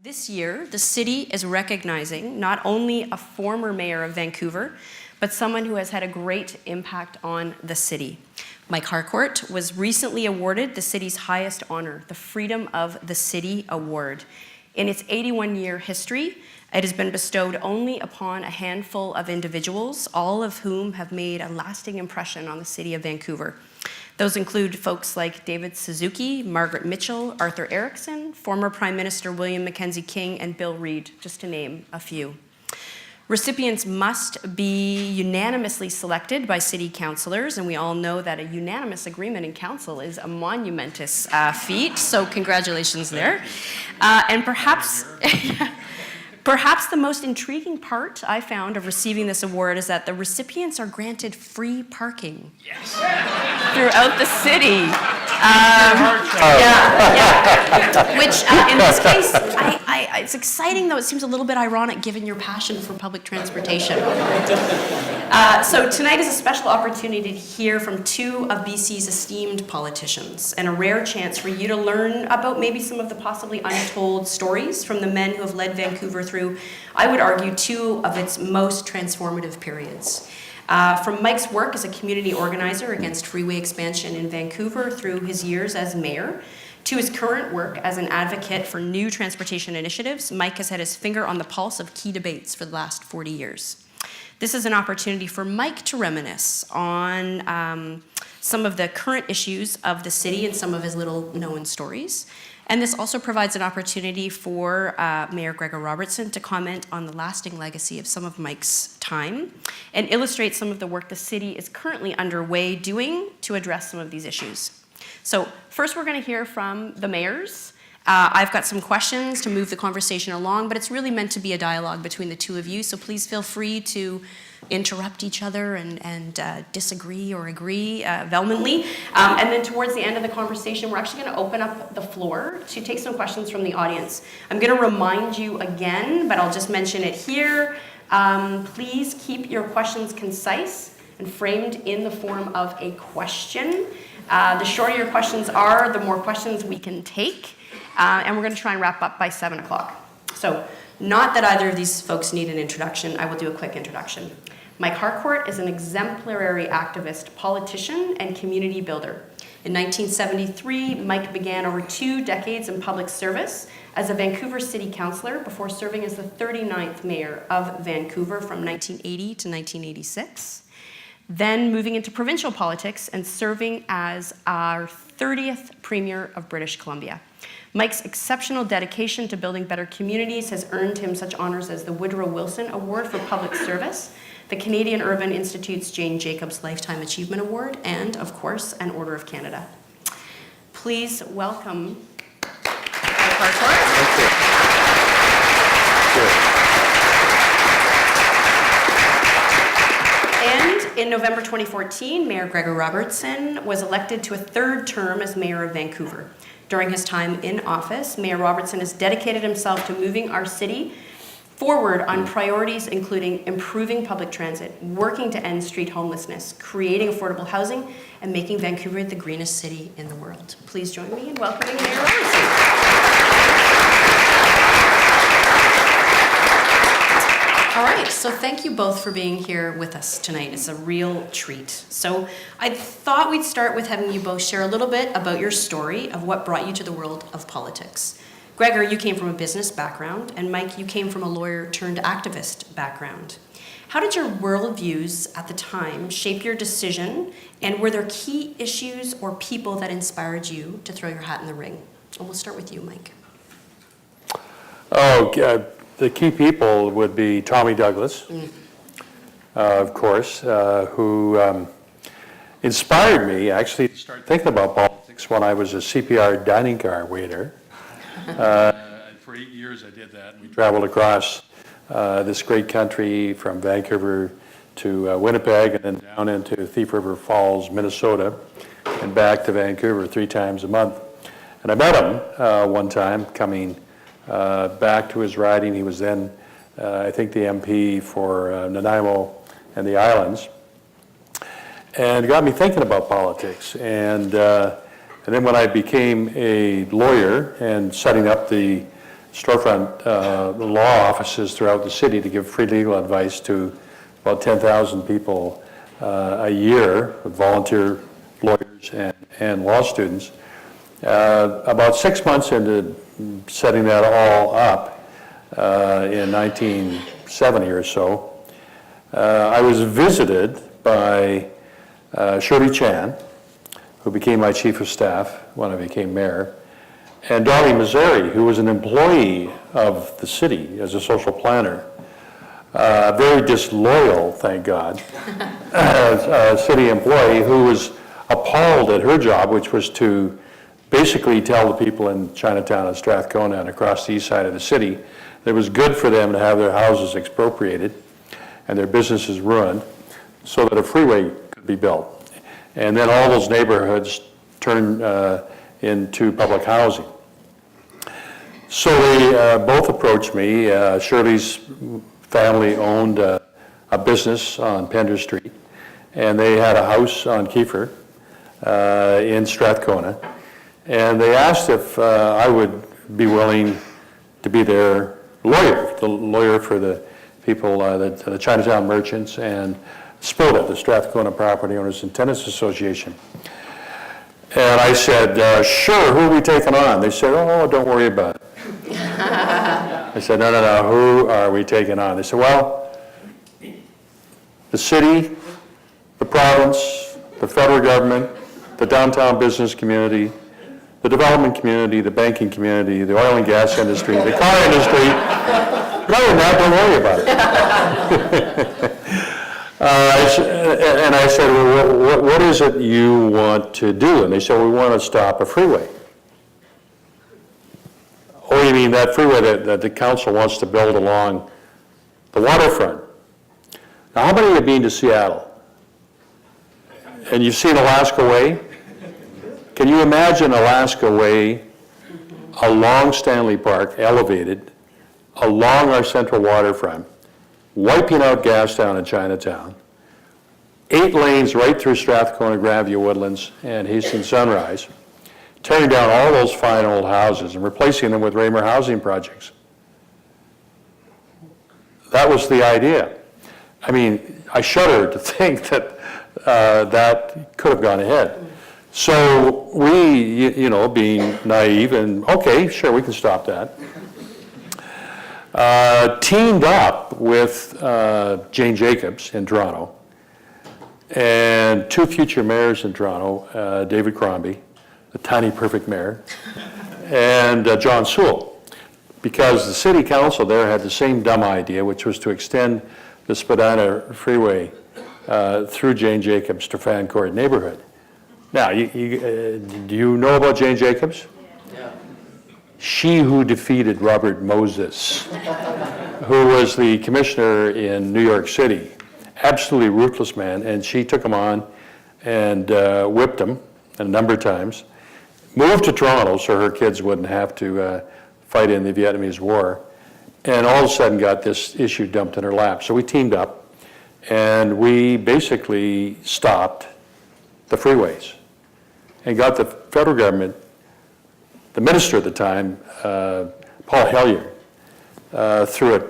This year, the city is recognizing not only a former mayor of Vancouver, but someone who has had a great impact on the city. Mike Harcourt was recently awarded the city's highest honor, the Freedom of the City Award. In its 81-year history, it has been bestowed only upon a handful of individuals, all of whom have made a lasting impression on the city of Vancouver. Those include folks like David Suzuki, Margaret Mitchell, Arthur Erickson, former Prime Minister William Mackenzie King, and Bill Reid, just to name a few. Recipients must be unanimously selected by city councillors, and we all know that a unanimous agreement in council is a monumentous feat, so congratulations there. And perhaps the most intriguing part I found of receiving this award is that the recipients are granted free parking throughout the city. Which in this case, it's exciting, though it seems a little bit ironic given your passion for public transportation. So tonight is a special opportunity to hear from two of BC's esteemed politicians, and a rare chance for you to learn about maybe some of the possibly untold stories from the men who have led Vancouver through, I would argue, two of its most transformative periods. From Mike's work as a community organizer against freeway expansion in Vancouver through his years as mayor, to his current work as an advocate for new transportation initiatives, Mike has had his finger on the pulse of key debates for the last 40 years. This is an opportunity for Mike to reminisce on some of the current issues of the city and some of his little-known stories. And this also provides an opportunity for Mayor Gregor Robertson to comment on the lasting legacy of some of Mike's time and illustrate some of the work the city is currently underway doing to address some of these issues. So first we're going to hear from the mayors. I've got some questions to move the conversation along, but it's really meant to be a dialogue between the two of you, so please feel free to interrupt each other and disagree or agree vehemently. And then towards the end of the conversation, we're actually going to open up the floor to take some questions from the audience. I'm going to remind you again, but I'll just mention it here. Please keep your questions concise and framed in the form of a question. The shorter your questions are, the more questions we can take. And we're going to try and wrap up by 7 o'clock. So, not that either of these folks need an introduction, I will do a quick introduction. Mike Harcourt is an exemplary activist, politician, and community builder. In 1973, Mike began over 2 decades in public service as a Vancouver City Councillor before serving as the 39th Mayor of Vancouver from 1980 to 1986. Then moving into provincial politics and serving as our 30th Premier of British Columbia. Mike's exceptional dedication to building better communities has earned him such honors as the Woodrow Wilson Award for Public Service, the Canadian Urban Institute's Jane Jacobs Lifetime Achievement Award, and, of course, an Order of Canada. Please welcome Mike Harcourt. And in November 2014, Mayor Gregor Robertson was elected to a 3rd term as Mayor of Vancouver. During his time in office, Mayor Robertson has dedicated himself to moving our city forward on priorities including improving public transit, working to end street homelessness, creating affordable housing, and making Vancouver the greenest city in the world. Please join me in welcoming Mayor Robertson. All right, so thank you both for being here with us tonight. It's a real treat. So I thought we'd start with having you both share a little bit about your story of what brought you to the world of politics. Gregor, you came from a business background, and Mike, you came from a lawyer turned activist background. How did your worldviews at the time shape your decision, and were there key issues or people that inspired you to throw your hat in the ring? And we'll start with you, Mike. The key people would be Tommy Douglas, of course, who inspired me actually to start thinking about politics when I was a CPR dining car waiter. For 8 years I did that. We traveled across this great country from Vancouver to Winnipeg and then down into Thief River Falls, Minnesota, and back to Vancouver 3 times a month. And I met him one time coming back to his riding. He was then, I think, the MP for Nanaimo and the Islands, and it got me thinking about politics. And then when I became a lawyer and setting up the storefront law offices throughout the city to give free legal advice to about 10,000 people a year, with volunteer lawyers and law students. About 6 months into setting that all up in 1970 or so, I was visited by Shirley Chan, who became my chief of staff when I became mayor, and Dolly Mazzari, who was an employee of the city as a social planner, very disloyal, thank God, city employee who was appalled at her job, which was to basically tell the people in Chinatown and Strathcona and across the east side of the city that it was good for them to have their houses expropriated and their businesses ruined so that a freeway could be built. And then all those neighborhoods turned into public housing. So they both approached me. Shirley's family owned a business on Pender Street, and they had a house on Kiefer in Strathcona. And they asked if I would be willing to be their lawyer, the lawyer for the people, the Chinatown merchants and SPOTA, the Strathcona Property Owners and Tenants Association. And I said, sure, who are we taking on? They said, oh, don't worry about it. I said, no, who are we taking on? They said, well, the city, the province, the federal government, the downtown business community, the development community, the banking community, the oil and gas industry, the car industry. But other than that, don't worry about it. And I said, well, what is it you want to do? And they said, we want to stop a freeway. Oh, you mean that freeway that the council wants to build along the waterfront? Now, how many of you have been to Seattle? And you've seen Alaska Way? Can you imagine Alaska Way along Stanley Park, elevated, along our central waterfront, wiping out Gastown and Chinatown, 8 lanes right through Strathcona, Grandview Woodlands, and Hastings Sunrise, tearing down all those fine old houses and replacing them with Raymer housing projects? That was the idea. I mean, I shudder to think that that could have gone ahead. So we, being naive and, okay, sure, we can stop that, teamed up with Jane Jacobs in Toronto and 2 future mayors in Toronto, David Crombie, the tiny perfect mayor, and John Sewell, because the city council there had the same dumb idea, which was to extend the Spadina Freeway through Jane Jacobs to Vancouver neighborhood. Now, do you know about Jane Jacobs? Yeah. She who defeated Robert Moses, who was the commissioner in New York City. Absolutely ruthless man, and she took him on and whipped him a number of times. Moved to Toronto so her kids wouldn't have to fight in the Vietnamese War, and all of a sudden got this issue dumped in her lap. So we teamed up, and we basically stopped the freeways and got the federal government, the minister at the time, Paul Hellyer, through a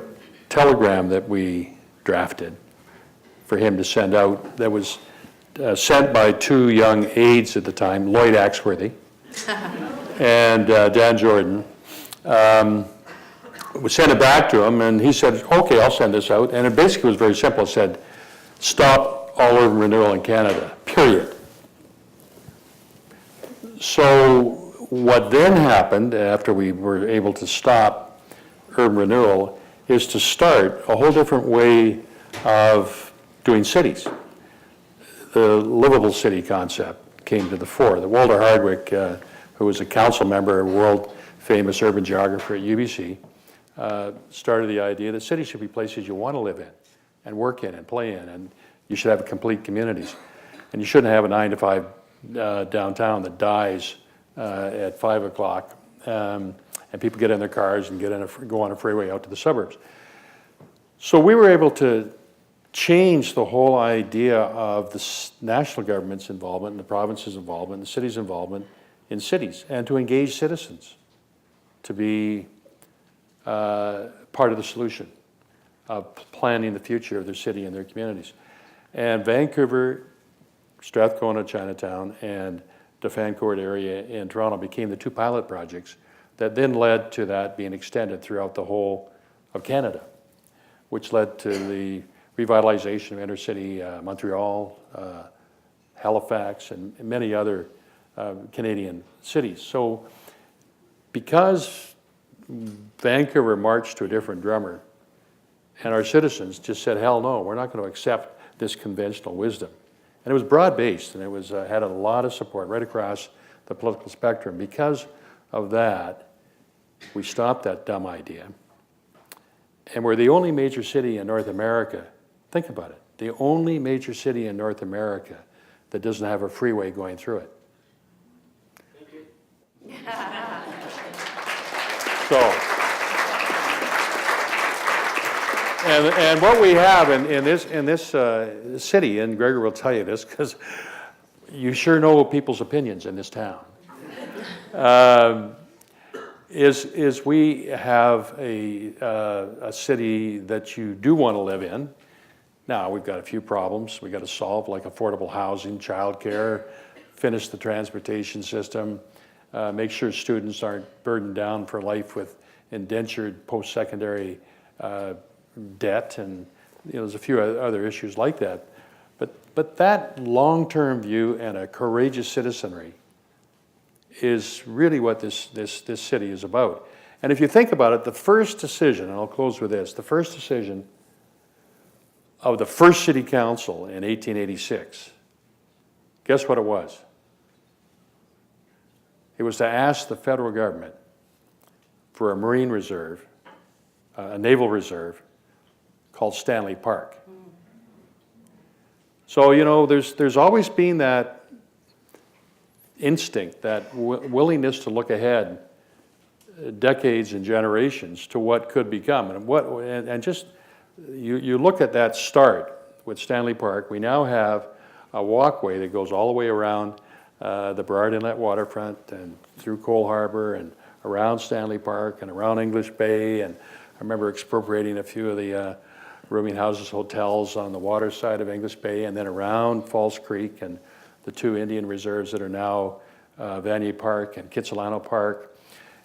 telegram that we drafted for him to send out, that was sent by 2 young aides at the time, Lloyd Axworthy and Dan Jordan. We sent it back to him, and he said, okay, I'll send this out. And it basically was very simple. It said, stop all urban renewal in Canada, period. So what then happened after we were able to stop urban renewal is to start a whole different way of doing cities. The livable city concept came to the fore. The Walter Hardwick, who was a council member, world famous urban geographer at UBC, started the idea that cities should be places you want to live in and work in and play in, and you should have complete communities. And you shouldn't have a 9-to-5 downtown that dies at 5 o'clock, and people get in their cars and go on a freeway out to the suburbs. So we were able to change the whole idea of the national government's involvement, and the province's involvement, and the city's involvement in cities, and to engage citizens, to be part of the solution of planning the future of their city and their communities. And Vancouver, Strathcona, Chinatown, and the Harcourt area in Toronto became the two pilot projects that then led to that being extended throughout the whole of Canada, which led to the revitalization of inner-city Montreal, Halifax, and many other Canadian cities. So because Vancouver marched to a different drummer, and our citizens just said, hell no, we're not going to accept this conventional wisdom. And it was broad-based, and it was had a lot of support right across the political spectrum. Because of that, we stopped that dumb idea. And we're the only major city in North America, think about it, the only major city in North America that doesn't have a freeway going through it. Thank you. So, and what we have in this city, and Gregor will tell you this, because you sure know people's opinions in this town, is we have a city that you do want to live in. Now, we've got a few problems we've got to solve, like affordable housing, childcare, finish the transportation system, make sure students aren't burdened down for life with indentured post-secondary debt, and there's a few other issues like that. But that long-term view and a courageous citizenry is really what this city is about. And if you think about it, the first decision, and I'll close with this, the first decision of the first city council in 1886, guess what it was? It was to ask the federal government for a marine reserve, a naval reserve, called Stanley Park. So, there's always been that instinct, that willingness to look ahead decades and generations to what could become. And just, you look at that start with Stanley Park. We now have a walkway that goes all the way around the Burrard Inlet waterfront and through Cole Harbor and around Stanley Park and around English Bay. And I remember expropriating a few of the rooming houses, hotels on the water side of English Bay, and then around Falls Creek and the two Indian reserves that are now Vanier Park and Kitsilano Park.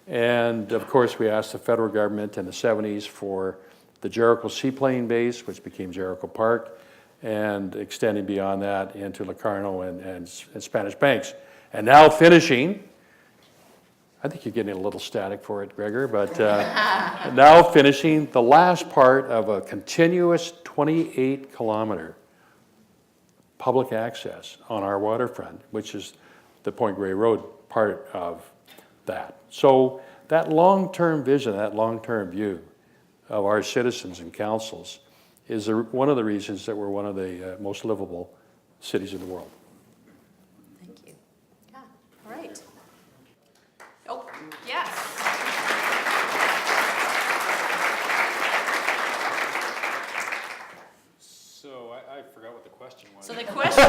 And of course, we asked the federal government in the 70s for the Jericho Seaplane Base, which became Jericho Park, and extending beyond that into Locarno and Spanish Banks. And now finishing, I think you're getting a little static for it, Gregor, but now finishing the last part of a continuous 28-kilometer public access on our waterfront, which is the Point Grey Road part of that. So that long-term vision, that long-term view of our citizens and councils is one of the reasons that we're one of the most livable cities in the world. Thank you. Yeah, all right. Oh, yes. So I forgot what the question was. So the question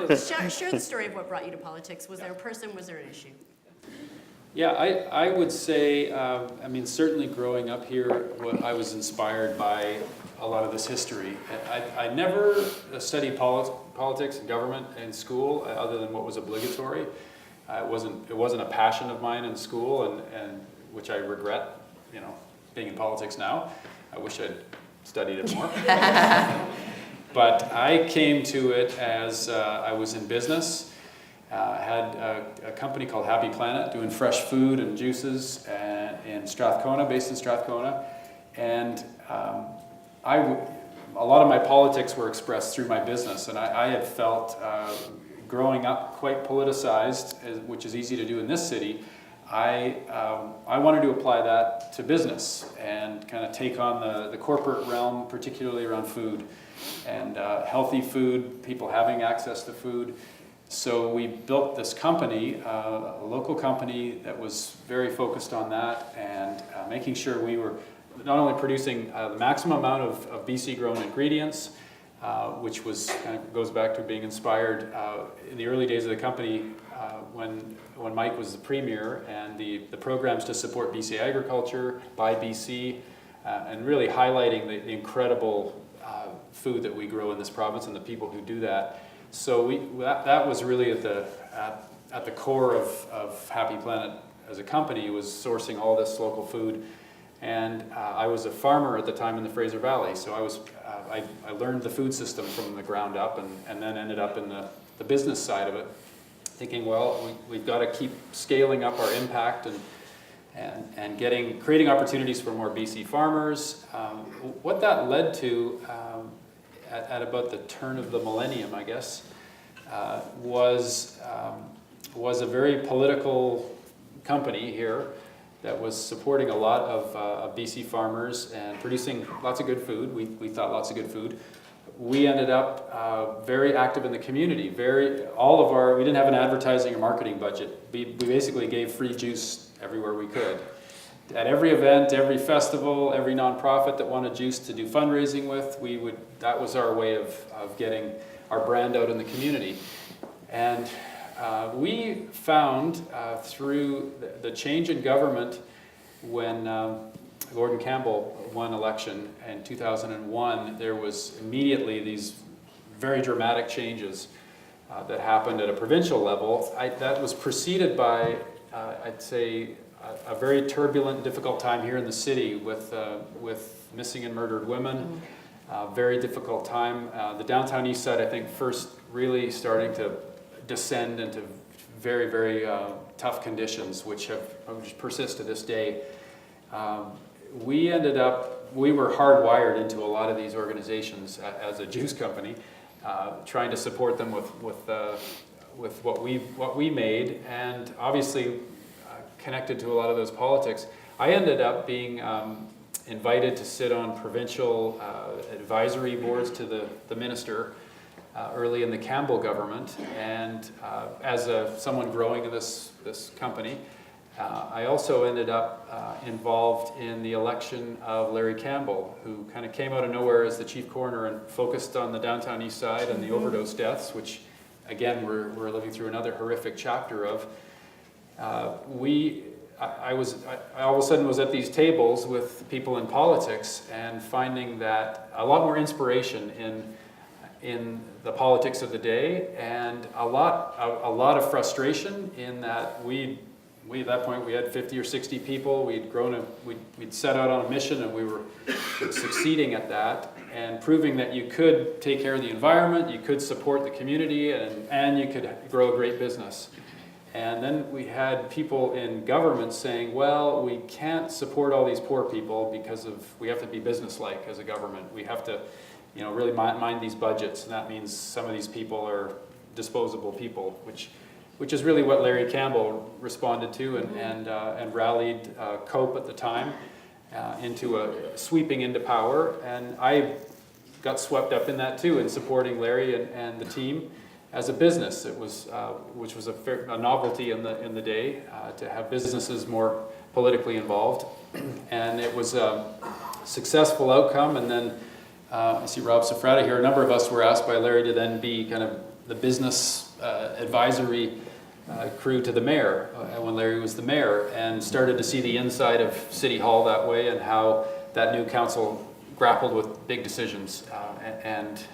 was, share the story of what brought you to politics. Was there a person, was there an issue? Yeah, I would say, certainly growing up here, I was inspired by a lot of this history. I never studied politics and government in school other than what was obligatory. It wasn't a passion of mine in school, and which I regret, being in politics now. I wish I'd studied it more. But I came to it as I was in business. Had a company called Happy Planet doing fresh food and juices in Strathcona, based in Strathcona. And a lot of my politics were expressed through my business, and I had felt growing up quite politicized, which is easy to do in this city. I wanted to apply that to business and kind of take on the corporate realm, particularly around food and healthy food, people having access to food. So we built this company, a local company that was very focused on that and making sure we were not only producing the maximum amount of BC grown ingredients, which was kind of goes back to being inspired in the early days of the company. when Mike was the premier, and the programs to support BC agriculture, Buy BC, and really highlighting the incredible food that we grow in this province and the people who do that. So that was really at the core of Happy Planet as a company, was sourcing all this local food. And I was a farmer at the time in the Fraser Valley, so I learned the food system from the ground up, and then ended up in the business side of it, thinking, well, we've got to keep scaling up our impact and creating opportunities for more BC farmers. What that led to at about the turn of the millennium, I guess, was a very political company here that was supporting a lot of BC farmers and producing lots of good food. We thought lots of good food. We ended up very active in the community. We didn't have an advertising or marketing budget. We basically gave free juice everywhere we could. At every event, every festival, every nonprofit that wanted juice to do fundraising with, that was our way of getting our brand out in the community. And we found through the change in government when Gordon Campbell won election in 2001, there was immediately these very dramatic changes that happened at a provincial level. That was preceded by, I'd say, a very turbulent, difficult time here in the city with missing and murdered women. Very difficult time. The downtown east side, I think, first really starting to descend into very, very tough conditions, which persist to this day. We were hardwired into a lot of these organizations as a juice company, trying to support them with what we made, and obviously connected to a lot of those politics. I ended up being invited to sit on provincial advisory boards to the minister early in the Campbell government, and as someone growing in this company, I also ended up involved in the election of Larry Campbell, who kind of came out of nowhere as the chief coroner and focused on the downtown east side and the overdose deaths, which again we're living through another horrific chapter of. I all of a sudden was at these tables with people in politics and finding that a lot more inspiration in the politics of the day, and a lot of frustration in that we at that point we had 50 or 60 people. We'd set out on a mission, and we were succeeding at that and proving that you could take care of the environment, you could support the community, and you could grow a great business. And then we had people in government saying, well, we can't support all these poor people because we have to be businesslike as a government. We have to, really mind these budgets, and that means some of these people are disposable people, which is really what Larry Campbell responded to and rallied COPE at the time sweeping into power. And I got swept up in that too, in supporting Larry and the team. As a business, it was, which was a novelty in the day, to have businesses more politically involved, and it was a successful outcome. And then I see Rob Safrata here. A number of us were asked by Larry to then be kind of the business advisory crew to the mayor when Larry was the mayor, and started to see the inside of City Hall that way, and how that new council grappled with big decisions, and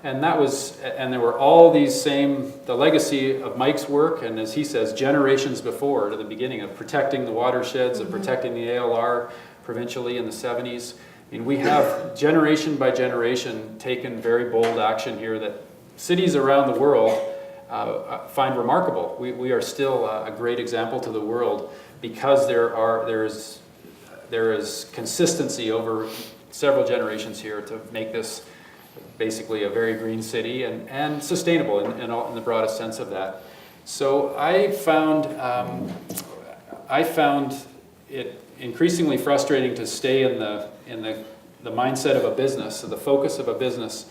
there were all these the legacy of Mike's work, and as he says, generations before, to the beginning of protecting the watersheds, of protecting the ALR provincially in the 70s. I mean, we have generation by generation taken very bold action here that cities around the world find remarkable. We are still a great example to the world because there is consistency over several generations here to make this basically a very green city and sustainable in the broadest sense of that. So I found it increasingly frustrating to stay in the mindset of a business, so the focus of a business.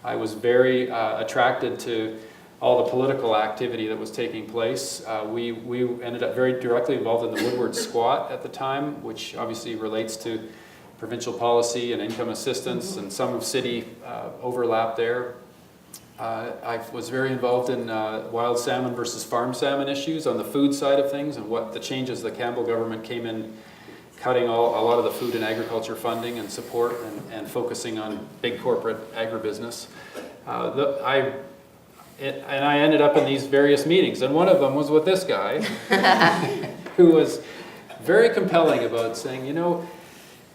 I was very attracted to all the political activity that was taking place. We ended up very directly involved in the Woodward Squat at the time, which obviously relates to provincial policy and income assistance, and some of city overlap there. I was very involved in wild salmon versus farm salmon issues on the food side of things, and what the changes the Campbell government came in, cutting a lot of the food and agriculture funding and support, and focusing on big corporate agribusiness. I ended up in these various meetings, and one of them was with this guy, who was very compelling about saying, you know,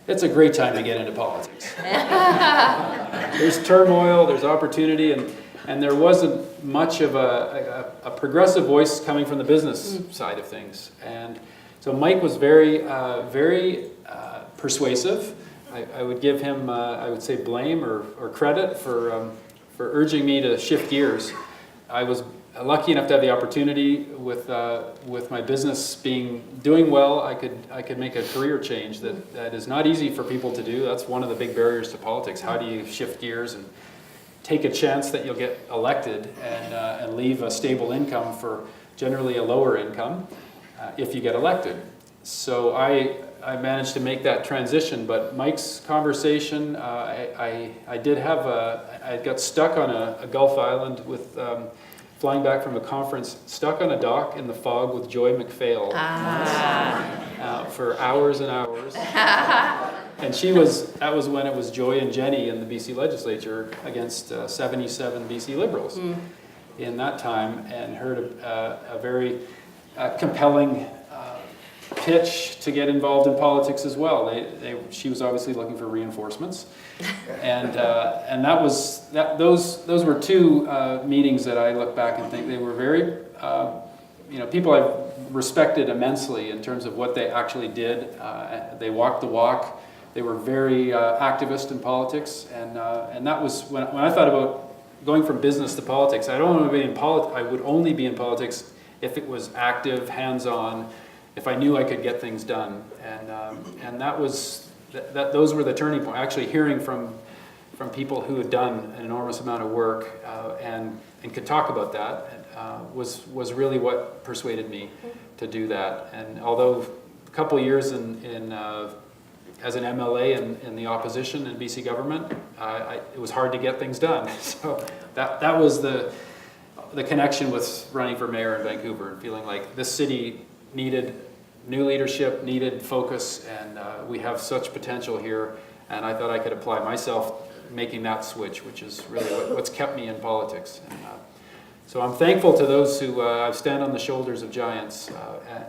it's a great time to get into politics. There's turmoil, there's opportunity, and there wasn't much of a progressive voice coming from the business side of things. And so Mike was very persuasive. I would give him, I would say, blame or credit for urging me to shift gears. I was lucky enough to have the opportunity with my business doing well. I could make a career change that is not easy for people to do. That's one of the big barriers to politics. How do you shift gears and take a chance that you'll get elected and leave a stable income for generally a lower income if you get elected? So I managed to make that transition, but Mike's conversation, I got stuck on a Gulf island with flying back from a conference, stuck on a dock in the fog with Joy McPhail for hours and hours. And that was when it was Joy and Jenny in the BC legislature against 77 BC Liberals in that time, and heard a very compelling pitch to get involved in politics as well. She was obviously looking for reinforcements, and those were two meetings that I look back and think they were very, people I've respected immensely in terms of what they actually did. They walked the walk. They were very activist in politics, and that was when I thought about going from business to politics. I don't want to be in politics. I would only be in politics if it was active, hands-on, if I knew I could get things done, and those were the turning point. Actually, hearing from people who had done an enormous amount of work and could talk about that was really what persuaded me to do that. And although a couple of years as an MLA in the opposition in BC government, it was hard to get things done. So that was the connection with running for mayor in Vancouver and feeling like this city needed new leadership, needed focus, and we have such potential here. And I thought I could apply myself making that switch, which is really what's kept me in politics. And, so I'm thankful to those who stand on the shoulders of giants,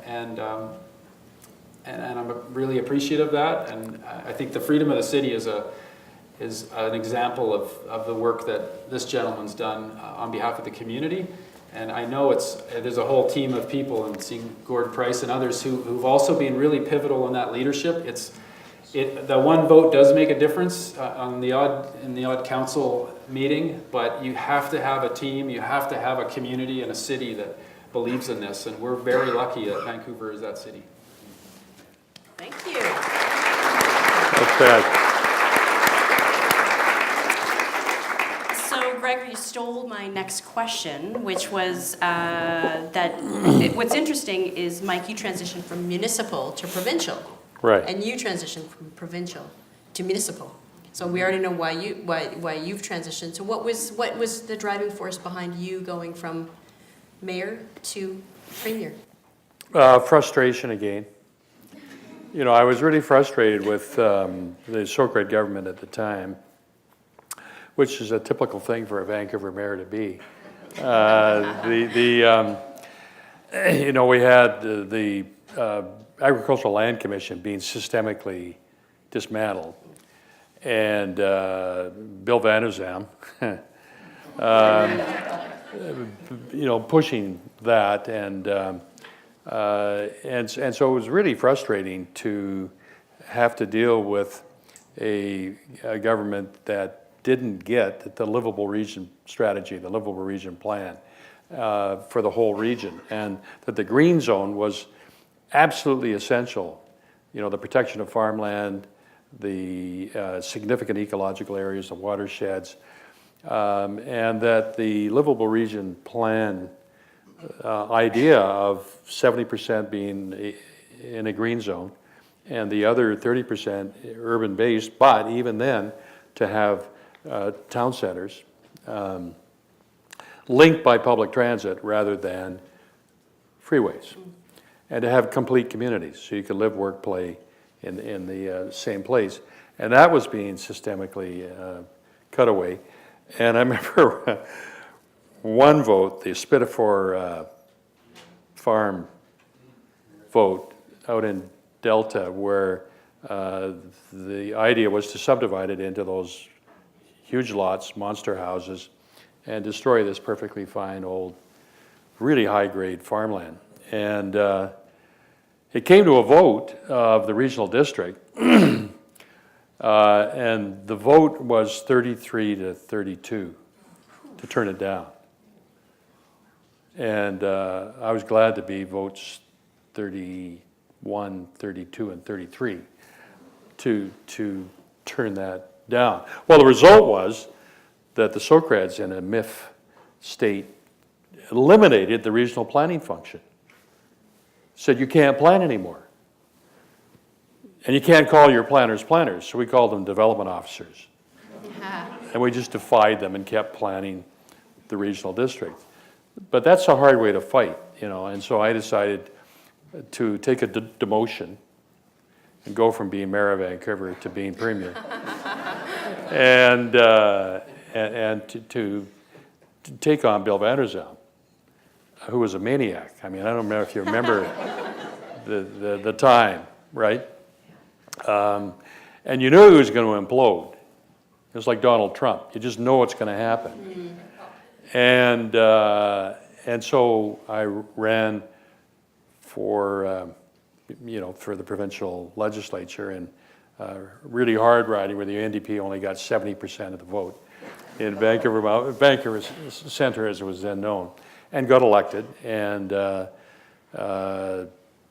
and I'm really appreciative of that. And I think the freedom of the city is an example of the work that this gentleman's done on behalf of the community. And I know there's a whole team of people, and seeing Gord Price and others who've also been really pivotal in that leadership. The one vote does make a difference in the odd council meeting, but you have to have a team, you have to have a community and a city that believes in this, and we're very lucky that Vancouver is that city. Thank you. That's bad. So, Gregor, you stole my next question, which was what's interesting is, Mike, you transitioned from municipal to provincial. Right. And you transitioned from provincial to municipal. So we already know why you've transitioned. So what was the driving force behind you going from mayor to premier? Frustration again. You know, I was really frustrated with the Socrat government at the time, which is a typical thing for a Vancouver mayor to be. We had the Agricultural Land Commission being systemically dismantled, and Bill Van Zam, pushing that, and so it was really frustrating to have to deal with a government that didn't get the livable region strategy, the livable region plan for the whole region, and that the green zone was absolutely essential. You know, the protection of farmland, the significant ecological areas, the watersheds, and that the livable region plan idea of 70% being in a green zone and the other 30% urban-based, but even then to have town centers linked by public transit rather than freeways. And to have complete communities, so you could live, work, play in the same place. And that was being systemically cut away. And I remember one vote, the Spitafor farm vote out in Delta, where the idea was to subdivide it into those huge lots, monster houses, and destroy this perfectly fine old, really high-grade farmland. And it came to a vote of the regional district, and the vote was 33 to 32 to turn it down. And I was glad to be votes 31, 32, and 33 to turn that down. Well, the result was that the Socreds in a MIF state eliminated the regional planning function. Said you can't plan anymore. And you can't call your planners planners, so we called them development officers. And we just defied them and kept planning the regional district. But that's a hard way to fight, you know, and so I decided to take a demotion and go from being mayor of Vancouver to being premier. and to take on Bill Vanderzam, who was a maniac. I mean, I don't know if you remember the time, right? And you knew he was going to implode. It was like Donald Trump. You just know what's going to happen. And so I ran for, for the provincial legislature, and really hard riding where the NDP only got 70% of the vote in Vancouver Centre, as it was then known, and got elected. And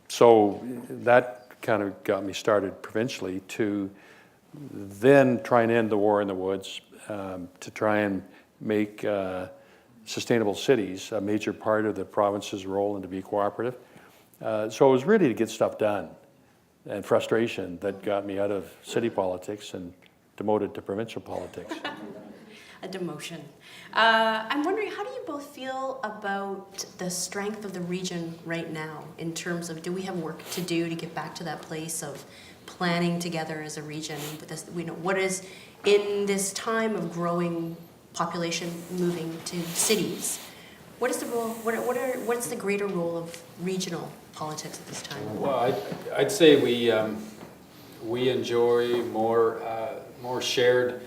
so that kind of got me started provincially to then try and end the war in the woods, to try and make sustainable cities a major part of the province's role and to be cooperative. So it was really to get stuff done, and frustration that got me out of city politics and demoted to provincial politics. A demotion. I'm wondering, how do you both feel about the strength of the region right now in terms of, do we have work to do to get back to that place of planning together as a region? But this, what is, in this time of growing population moving to cities, what is the role, what's the greater role of regional politics at this time? Well, I'd say we enjoy more shared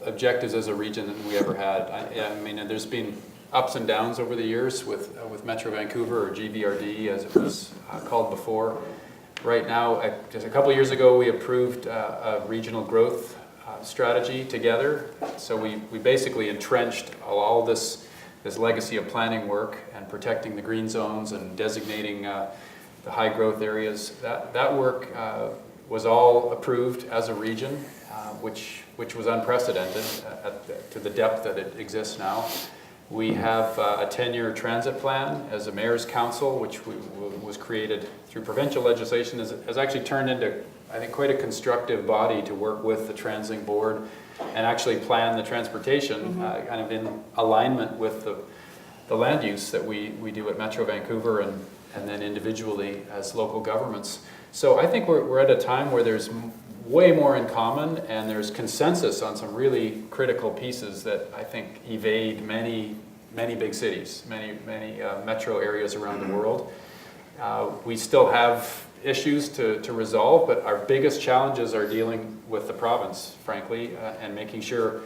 objectives as a region than we ever had. I mean, there's been ups and downs over the years with Metro Vancouver, or GVRD as it was called before. Right now, just a couple of years ago, we approved a regional growth strategy together. So we basically entrenched all this legacy of planning work and protecting the green zones and designating the high growth areas. That work was all approved as a region, which was unprecedented to the depth that it exists now. We have a 10-year transit plan as a mayor's council, which was created through provincial legislation, has actually turned into, I think, quite a constructive body to work with the Transit Board and actually plan the transportation kind of in alignment with the land use that we do at Metro Vancouver and then individually as local governments. So I think we're at a time where there's way more in common, and there's consensus on some really critical pieces that I think evade many big cities, many metro areas around the world. We still have issues to resolve, but our biggest challenges are dealing with the province, frankly, and making sure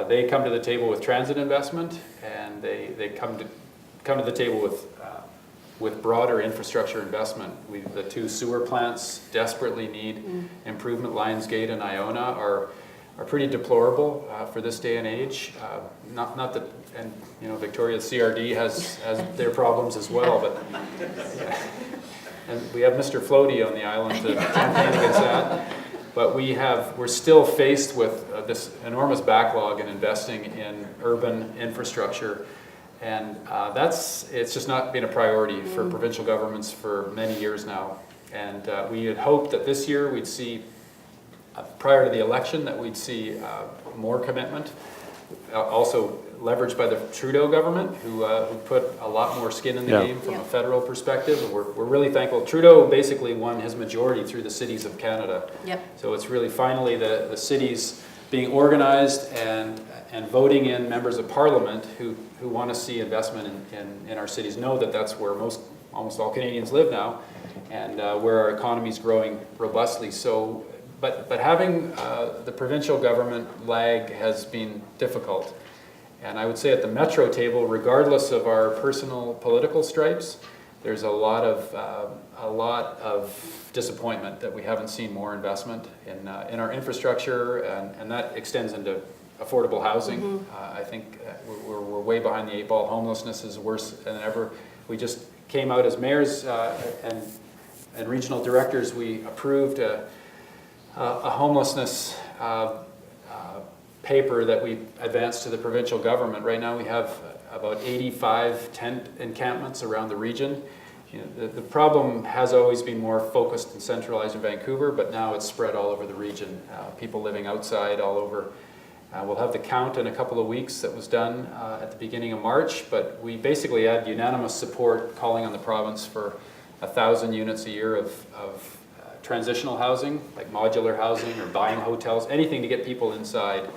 they come to the table with transit investment, and they come to the table with broader infrastructure investment. The two sewer plants desperately need improvement. Lions Gate and Iona are pretty deplorable for this day and age. Not that, and Victoria's CRD has their problems as well, but and we have Mr. Floaty on the island to campaign against that. But we're still faced with this enormous backlog in investing in urban infrastructure. And it's just not been a priority for provincial governments for many years now. And we had hoped that this year we'd see, prior to the election, that we'd see more commitment also leveraged by the Trudeau government, who put a lot more skin in the Yeah. game from a federal perspective. And we're really thankful. Trudeau basically won his majority through the cities of Canada. Yep. So it's really finally the cities being organized and voting in members of parliament who want to see investment in our cities, know that that's where almost all Canadians live now, and where our economy is growing robustly. So, but having the provincial government lag has been difficult. And I would say at the metro table, regardless of our personal political stripes, there's a lot of disappointment that we haven't seen more investment in our infrastructure, and that extends into affordable housing. I think we're way behind the 8 ball. Homelessness is worse than ever. We just came out as mayors and regional directors. We approved a homelessness paper that we advanced to the provincial government. Right now we have about 85 tent encampments around the region. You know, the problem has always been more focused and centralized in Vancouver, but now it's spread all over the region. People living outside all over. We'll have the count in a couple of weeks that was done at the beginning of March, but we basically had unanimous support calling on the province for 1,000 units a year of transitional housing, like modular housing or buying hotels, anything to get people inside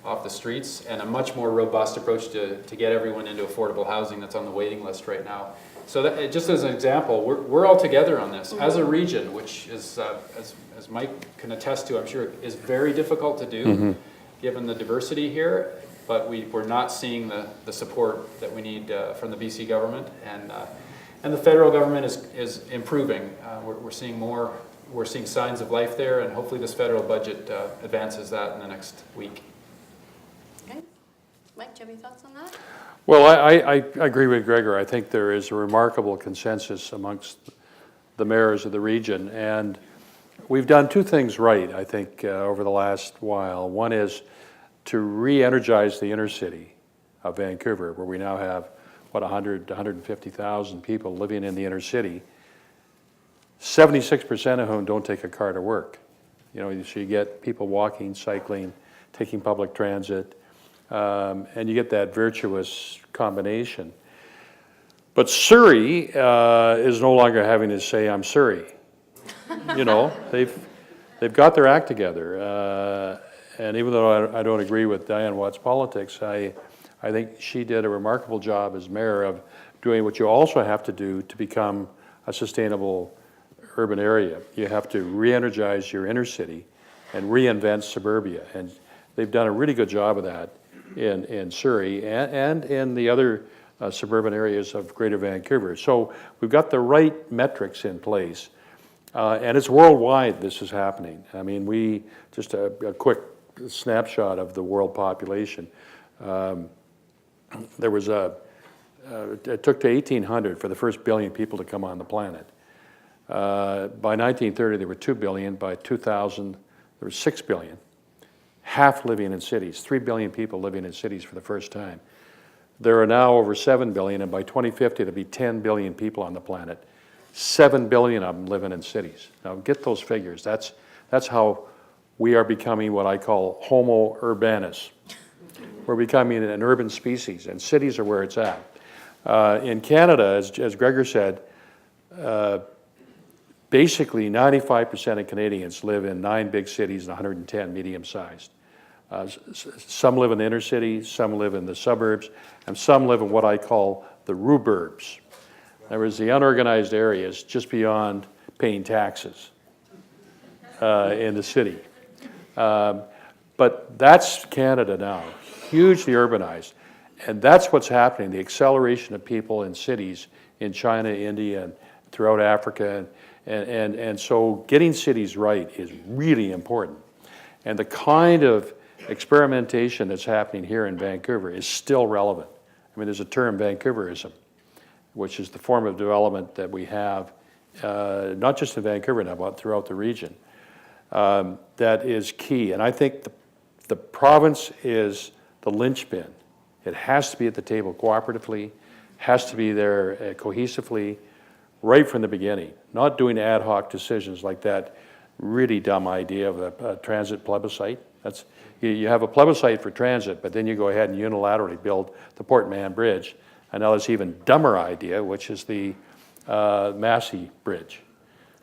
off the streets, and a much more robust approach to get everyone into affordable housing that's on the waiting list right now. So that, just as an example, we're all together on this as a region, which is, as Mike can attest to, I'm sure, is very difficult to do, given the diversity here, but we're not seeing the support that we need from the BC government, and the federal government is improving. We're seeing signs of life there, and hopefully this federal budget advances that in the next week. Okay. Mike, do you have any thoughts on that? Well, I agree with Gregor. I think there is a remarkable consensus amongst the mayors of the region, and we've done two things right, I think, over the last while. One is to re-energize the inner city of Vancouver, where we now have, 100 to 150,000 people living in the inner city, 76% of whom don't take a car to work. You know, so you get people walking, cycling, taking public transit, and you get that virtuous combination. But Surrey is no longer having to say, I'm Surrey. You know, they've got their act together. And even though I don't agree with Diane Watt's politics, I think she did a remarkable job as mayor of doing what you also have to do to become a sustainable urban area. You have to re-energize your inner city and reinvent suburbia. And they've done a really good job of that in Surrey and in the other suburban areas of Greater Vancouver. So we've got the right metrics in place. And it's worldwide this is happening. I mean, just a quick snapshot of the world population. There was it took to 1800 for the first billion people to come on the planet. By 1930, there were 2 billion. By 2000, there were 6 billion. Half living in cities, 3 billion people living in cities for the first time. There are now over 7 billion, and by 2050, there'll be 10 billion people on the planet. 7 billion of them living in cities. Now, get those figures. That's how we are becoming what I call Homo urbanus. We're becoming an urban species, and cities are where it's at. In Canada, as Gregor said, basically 95% of Canadians live in 9 big cities and 110 medium-sized. Some live in the inner city, some live in the suburbs, and some live in what I call the rhuburbs. There was the unorganized areas just beyond paying taxes in the city. But that's Canada now, hugely urbanized. And that's what's happening, the acceleration of people in cities in China, India, and throughout Africa. And so getting cities right is really important. And the kind of experimentation that's happening here in Vancouver is still relevant. I mean, there's a term, Vancouverism, which is the form of development that we have, not just in Vancouver now, but throughout the region. That is key. And I think the province is the linchpin. It has to be at the table cooperatively, has to be there cohesively, right from the beginning, not doing ad hoc decisions like that really dumb idea of a transit plebiscite. You have a plebiscite for transit, but then you go ahead and unilaterally build the Port Mann Bridge. And now there's even dumber idea, which is the Massey Bridge.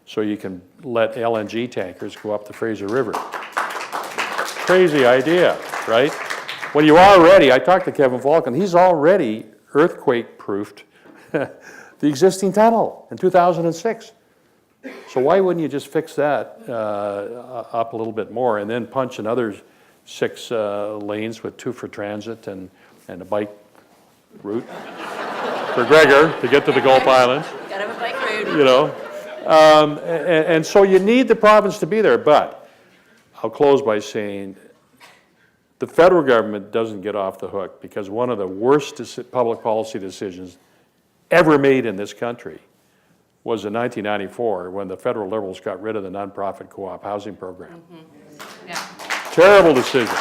So you can let LNG tankers go up the Fraser River. Crazy idea, right? When you already, I talked to Kevin Falcon, he's already earthquake-proofed the existing tunnel in 2006. So why wouldn't you just fix that up a little bit more and then punch another 6 lanes with 2 for transit and a bike route for Gregor to get to the Gulf Islands? Gotta have a bike route. You know, and so you need the province to be there, but I'll close by saying the federal government doesn't get off the hook because one of the worst public policy decisions ever made in this country was in 1994 when the federal Liberals got rid of the nonprofit co-op housing program. Yeah. Terrible decision.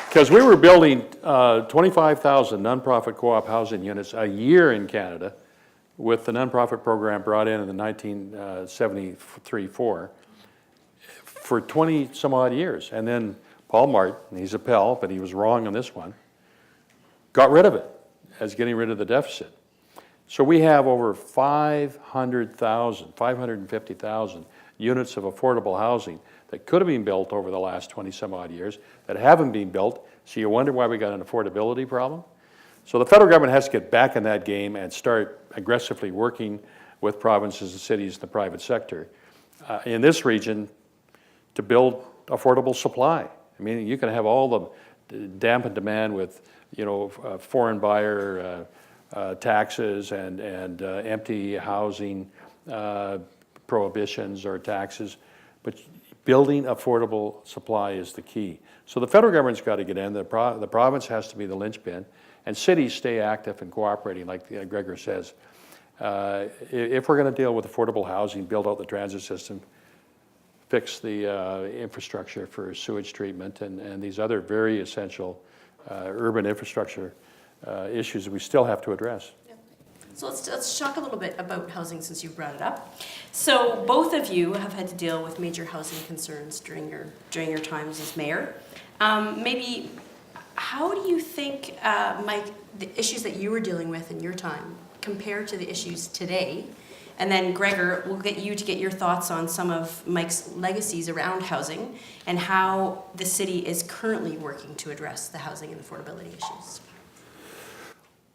Because we were building 25,000 nonprofit co-op housing units a year in Canada with the nonprofit program brought in the 1973-4 for 20 some odd years. And then Paul Martin, he's a Pell, but he was wrong on this one, got rid of it as getting rid of the deficit. So we have over 500,000, 550,000 units of affordable housing that could have been built over the last 20 some odd years that haven't been built. So you wonder why we got an affordability problem? So the federal government has to get back in that game and start aggressively working with provinces and cities and the private sector in this region to build affordable supply. I mean, you can have all the dampened demand with, you know, foreign buyer taxes and empty housing prohibitions or taxes, but building affordable supply is the key. So the federal government's got to get in, the province has to be the linchpin, and cities stay active and cooperating, like Gregor says. If we're going to deal with affordable housing, build out the transit system, fix the infrastructure for sewage treatment and these other very essential urban infrastructure issues that we still have to address. So let's talk a little bit about housing since you brought it up. So both of you have had to deal with major housing concerns during your times as mayor. Maybe how do you think, Mike, the issues that you were dealing with in your time compare to the issues today? And then Gregor, we'll get you to get your thoughts on some of Mike's legacies around housing and how the city is currently working to address the housing and affordability issues.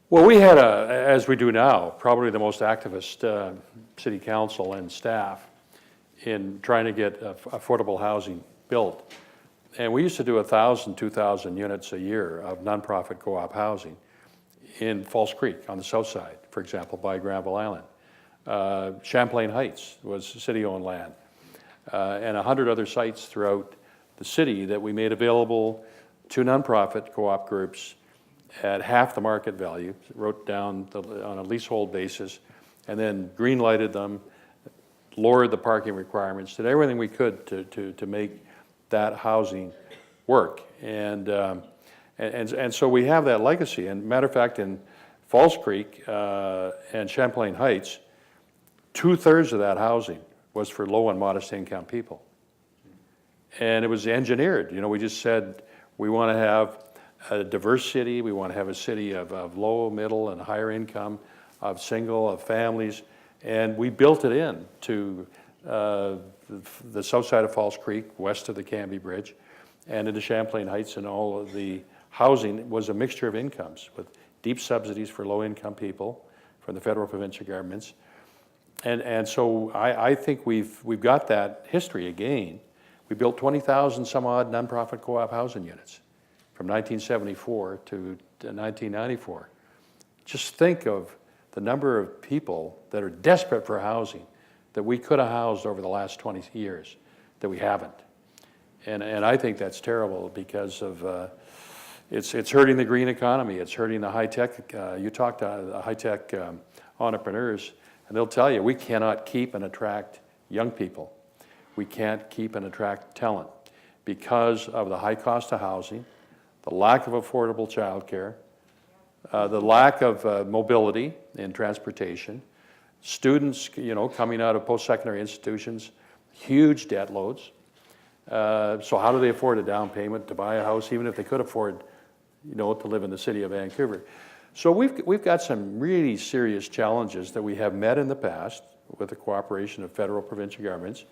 Well, we had, as we do now, probably the most activist city council and staff in trying to get affordable housing built. And we used to do 1,000, 2,000 units a year of nonprofit co-op housing in False Creek on the south side, for example, by Granville Island. Champlain Heights was city-owned land, and 100 other sites throughout the city that we made available to nonprofit co-op groups at half the market value, wrote down on a leasehold basis, and then green-lighted them, lowered the parking requirements, did everything we could to make that housing work. And so we have that legacy. And matter of fact, in False Creek and Champlain Heights, 2/3 of that housing was for low and modest income people. And it was engineered. You know, we just said we want to have a diverse city. We want to have a city of low, middle, and higher income, of single, of families. And we built it in to the south side of False Creek, west of the Cambie Bridge, and into Champlain Heights, and all of the housing was a mixture of incomes with deep subsidies for low-income people from the federal provincial governments. And so I think we've got that history again. We built 20,000 some odd nonprofit co-op housing units from 1974 to 1994. Just think of the number of people that are desperate for housing that we could have housed over the last 20 years that we haven't. And I think that's terrible because of, it's hurting the green economy, it's hurting the high-tech, you talk to the high-tech entrepreneurs, and they'll tell you, we cannot keep and attract young people. We can't keep and attract talent because of the high cost of housing, the lack of affordable childcare, the lack of mobility in transportation, students, you know, coming out of post-secondary institutions, huge debt loads, So how do they afford a down payment to buy a house, even if they could afford, to live in the city of Vancouver? So we've got some really serious challenges that we have met in the past with the cooperation of federal, provincial governments,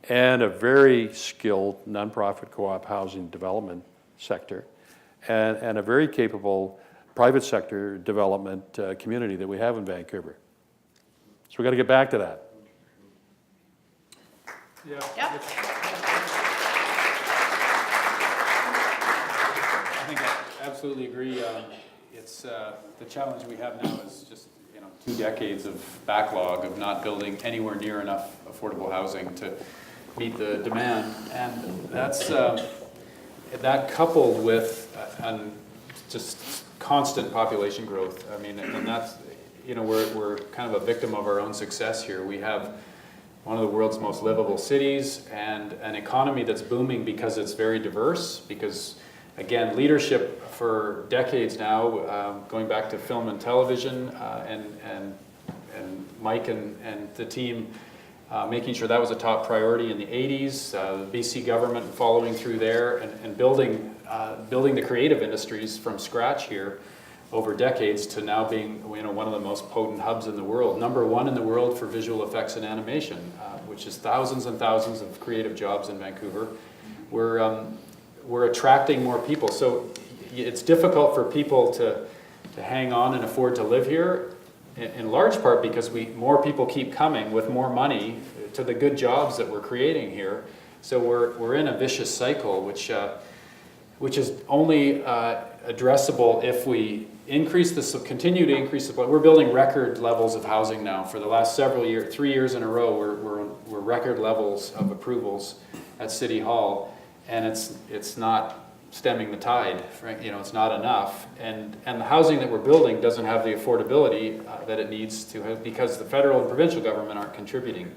and a very skilled nonprofit co-op housing development sector, and a very capable private sector development community that we have in Vancouver. So we've got to get back to that. Yeah. Yep. I think I absolutely agree. It's the challenge we have now is just 2 decades of backlog of not building anywhere near enough affordable housing to meet the demand, and that's that coupled with just constant population growth. I mean, and that's we're kind of a victim of our own success here. We have one of the world's most livable cities and an economy that's booming because it's very diverse, because again, leadership for decades now, going back to film and television, and Mike and the team making sure that was a top priority in the 80s, the BC government following through there and building the creative industries from scratch here over decades to now being one of the most potent hubs in the world, #1 in the world for visual effects and animation, which is thousands and thousands of creative jobs in Vancouver. We're attracting more people, so it's difficult for people to hang on and afford to live here, in large part because more people keep coming with more money to the good jobs that we're creating here. So we're in a vicious cycle, which is only addressable if we continue to increase supply. We're building record levels of housing now for the last several years, 3 years in a row. We're record levels of approvals at City Hall, and it's not stemming the tide. It's not enough, and the housing that we're building doesn't have the affordability that it needs to have, because the federal and provincial government aren't contributing.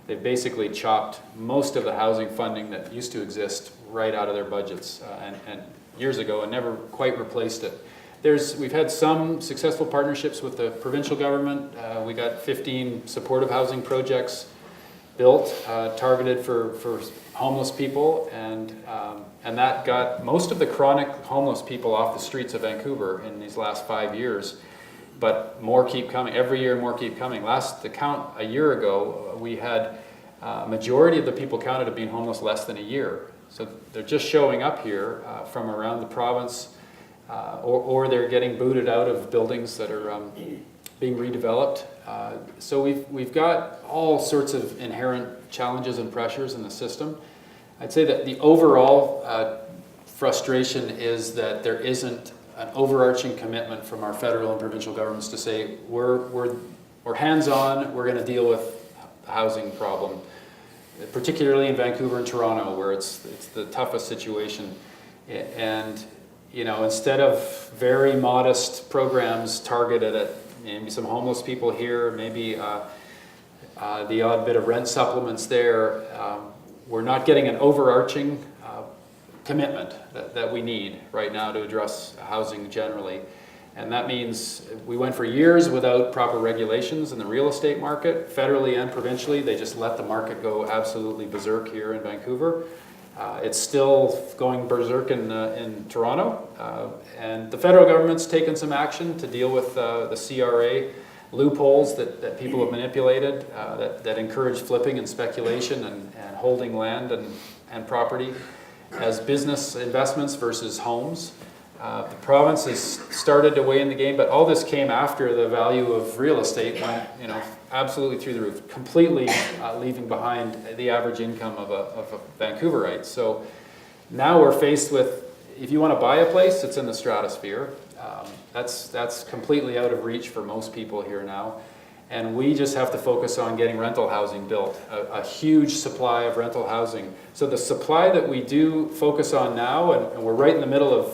They've basically chopped most of the housing funding that used to exist right out of their budgets and years ago, and never quite replaced it. We've had some successful partnerships with the provincial government. We got 15 supportive housing projects built, targeted for homeless people, and that got most of the chronic homeless people off the streets of Vancouver in these last 5 years. But more keep coming. Every year, more keep coming. The count a year ago, we had a majority of the people counted have been homeless less than a year. So they're just showing up here from around the province, or they're getting booted out of buildings that are being redeveloped. So we've got all sorts of inherent challenges and pressures in the system. I'd say that the overall frustration is that there isn't an overarching commitment from our federal and provincial governments to say we're hands-on, we're going to deal with the housing problem, particularly in Vancouver and Toronto, where it's the toughest situation. And instead of very modest programs targeted at maybe some homeless people here, maybe the odd bit of rent supplements there, we're not getting an overarching commitment that we need right now to address housing generally. And that means we went for years without proper regulations in the real estate market, federally and provincially. They just let the market go absolutely berserk here in Vancouver. It's still going berserk in Toronto. And the federal government's taken some action to deal with the CRA loopholes that people have manipulated, that encourage flipping and speculation and holding land and property as business investments versus homes. The province has started to weigh in the game, but all this came after the value of real estate went, absolutely through the roof, completely leaving behind the average income of a Vancouverite. So now we're faced with, if you want to buy a place, it's in the stratosphere. That's completely out of reach for most people here now. And we just have to focus on getting rental housing built, a huge supply of rental housing. So the supply that we do focus on now, and we're right in the middle of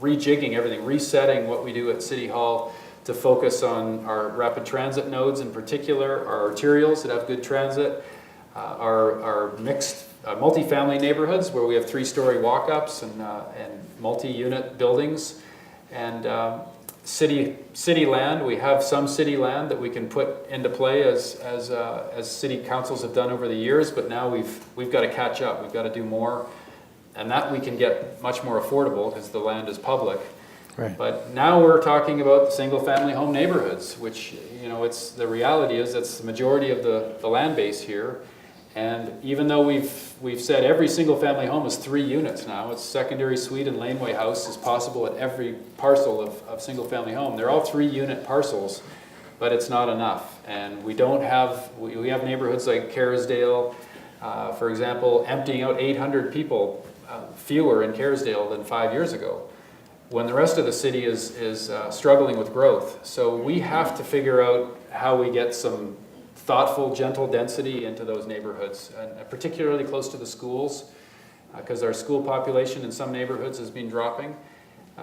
rejigging everything, resetting what we do at City Hall to focus on our rapid transit nodes in particular, our arterials that have good transit, our mixed multi-family neighborhoods where we have 3-story walk-ups and multi-unit buildings, and city land. We have some city land that we can put into play as city councils have done over the years, but now we've got to catch up. We've got to do more, and that we can get much more affordable because the land is public. Right. But now we're talking about the single-family home neighborhoods, which, you know, it's the reality is that's the majority of the land base here. And even though we've said every single-family home is 3 units now, it's secondary suite and laneway house is possible at every parcel of single-family home. They're all 3-unit parcels, but it's not enough. And we have neighborhoods like Kerrisdale, for example, emptying out 800 people fewer in Kerrisdale than 5 years ago, when the rest of the city is struggling with growth. So we have to figure out how we get some thoughtful, gentle density into those neighborhoods, and particularly close to the schools, because our school population in some neighborhoods has been dropping.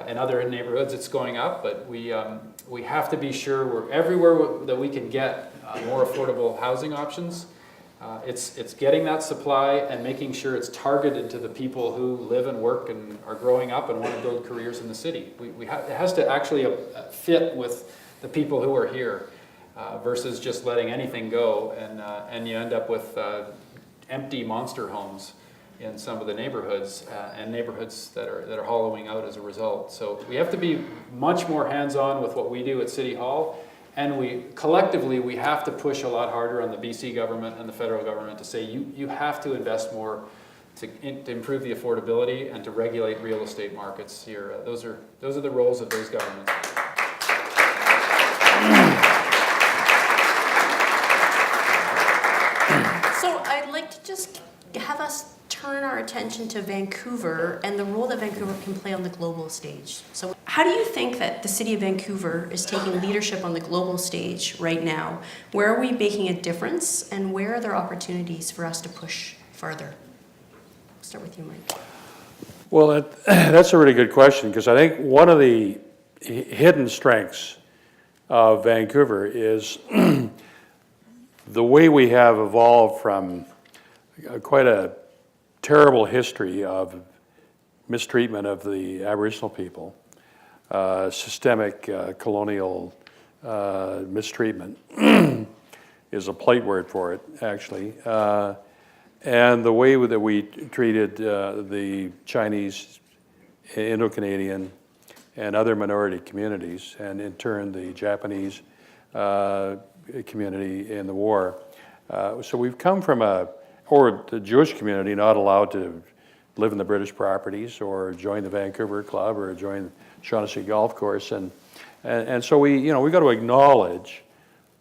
In other neighborhoods it's going up, but we have to be sure we're everywhere that we can get more affordable housing options. It's getting that supply and making sure it's targeted to the people who live and work and are growing up and want to build careers in the city. It has to actually fit with the people who are here, versus just letting anything go, and you end up with empty monster homes in some of the neighborhoods, and neighborhoods that are hollowing out as a result. So we have to be much more hands-on with what we do at City Hall. And we collectively have to push a lot harder on the BC government and the federal government to say you have to invest more to improve the affordability and to regulate real estate markets here. Those are the roles of those governments. So I'd like to just have us turn our attention to Vancouver and the role that Vancouver can play on the global stage. So how do you think that the city of Vancouver is taking leadership on the global stage right now? Where are we making a difference, and where are there opportunities for us to push further? I'll start with you, Mike. Well, that's a really good question, because I think one of the hidden strengths of Vancouver is the way we have evolved from quite a terrible history of mistreatment of the Aboriginal people, systemic colonial mistreatment is a polite word for it, actually, and the way that we treated the Chinese, Indo-Canadian, and other minority communities, and in turn the Japanese community in the war. So we've come from or the Jewish community not allowed to live in the British properties or join the Vancouver Club or join Shaughnessy Golf Course, and so we got to acknowledge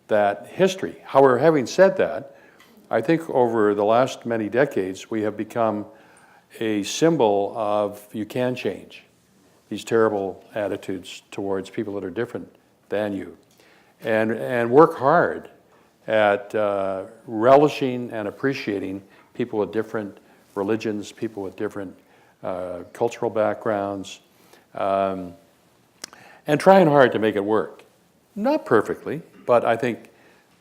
that history. However, having said that, I think over the last many decades we have become a symbol of you can change these terrible attitudes towards people that are different than you, and work hard at relishing and appreciating people with different religions, people with different cultural backgrounds, and trying hard to make it work. Not perfectly, but I think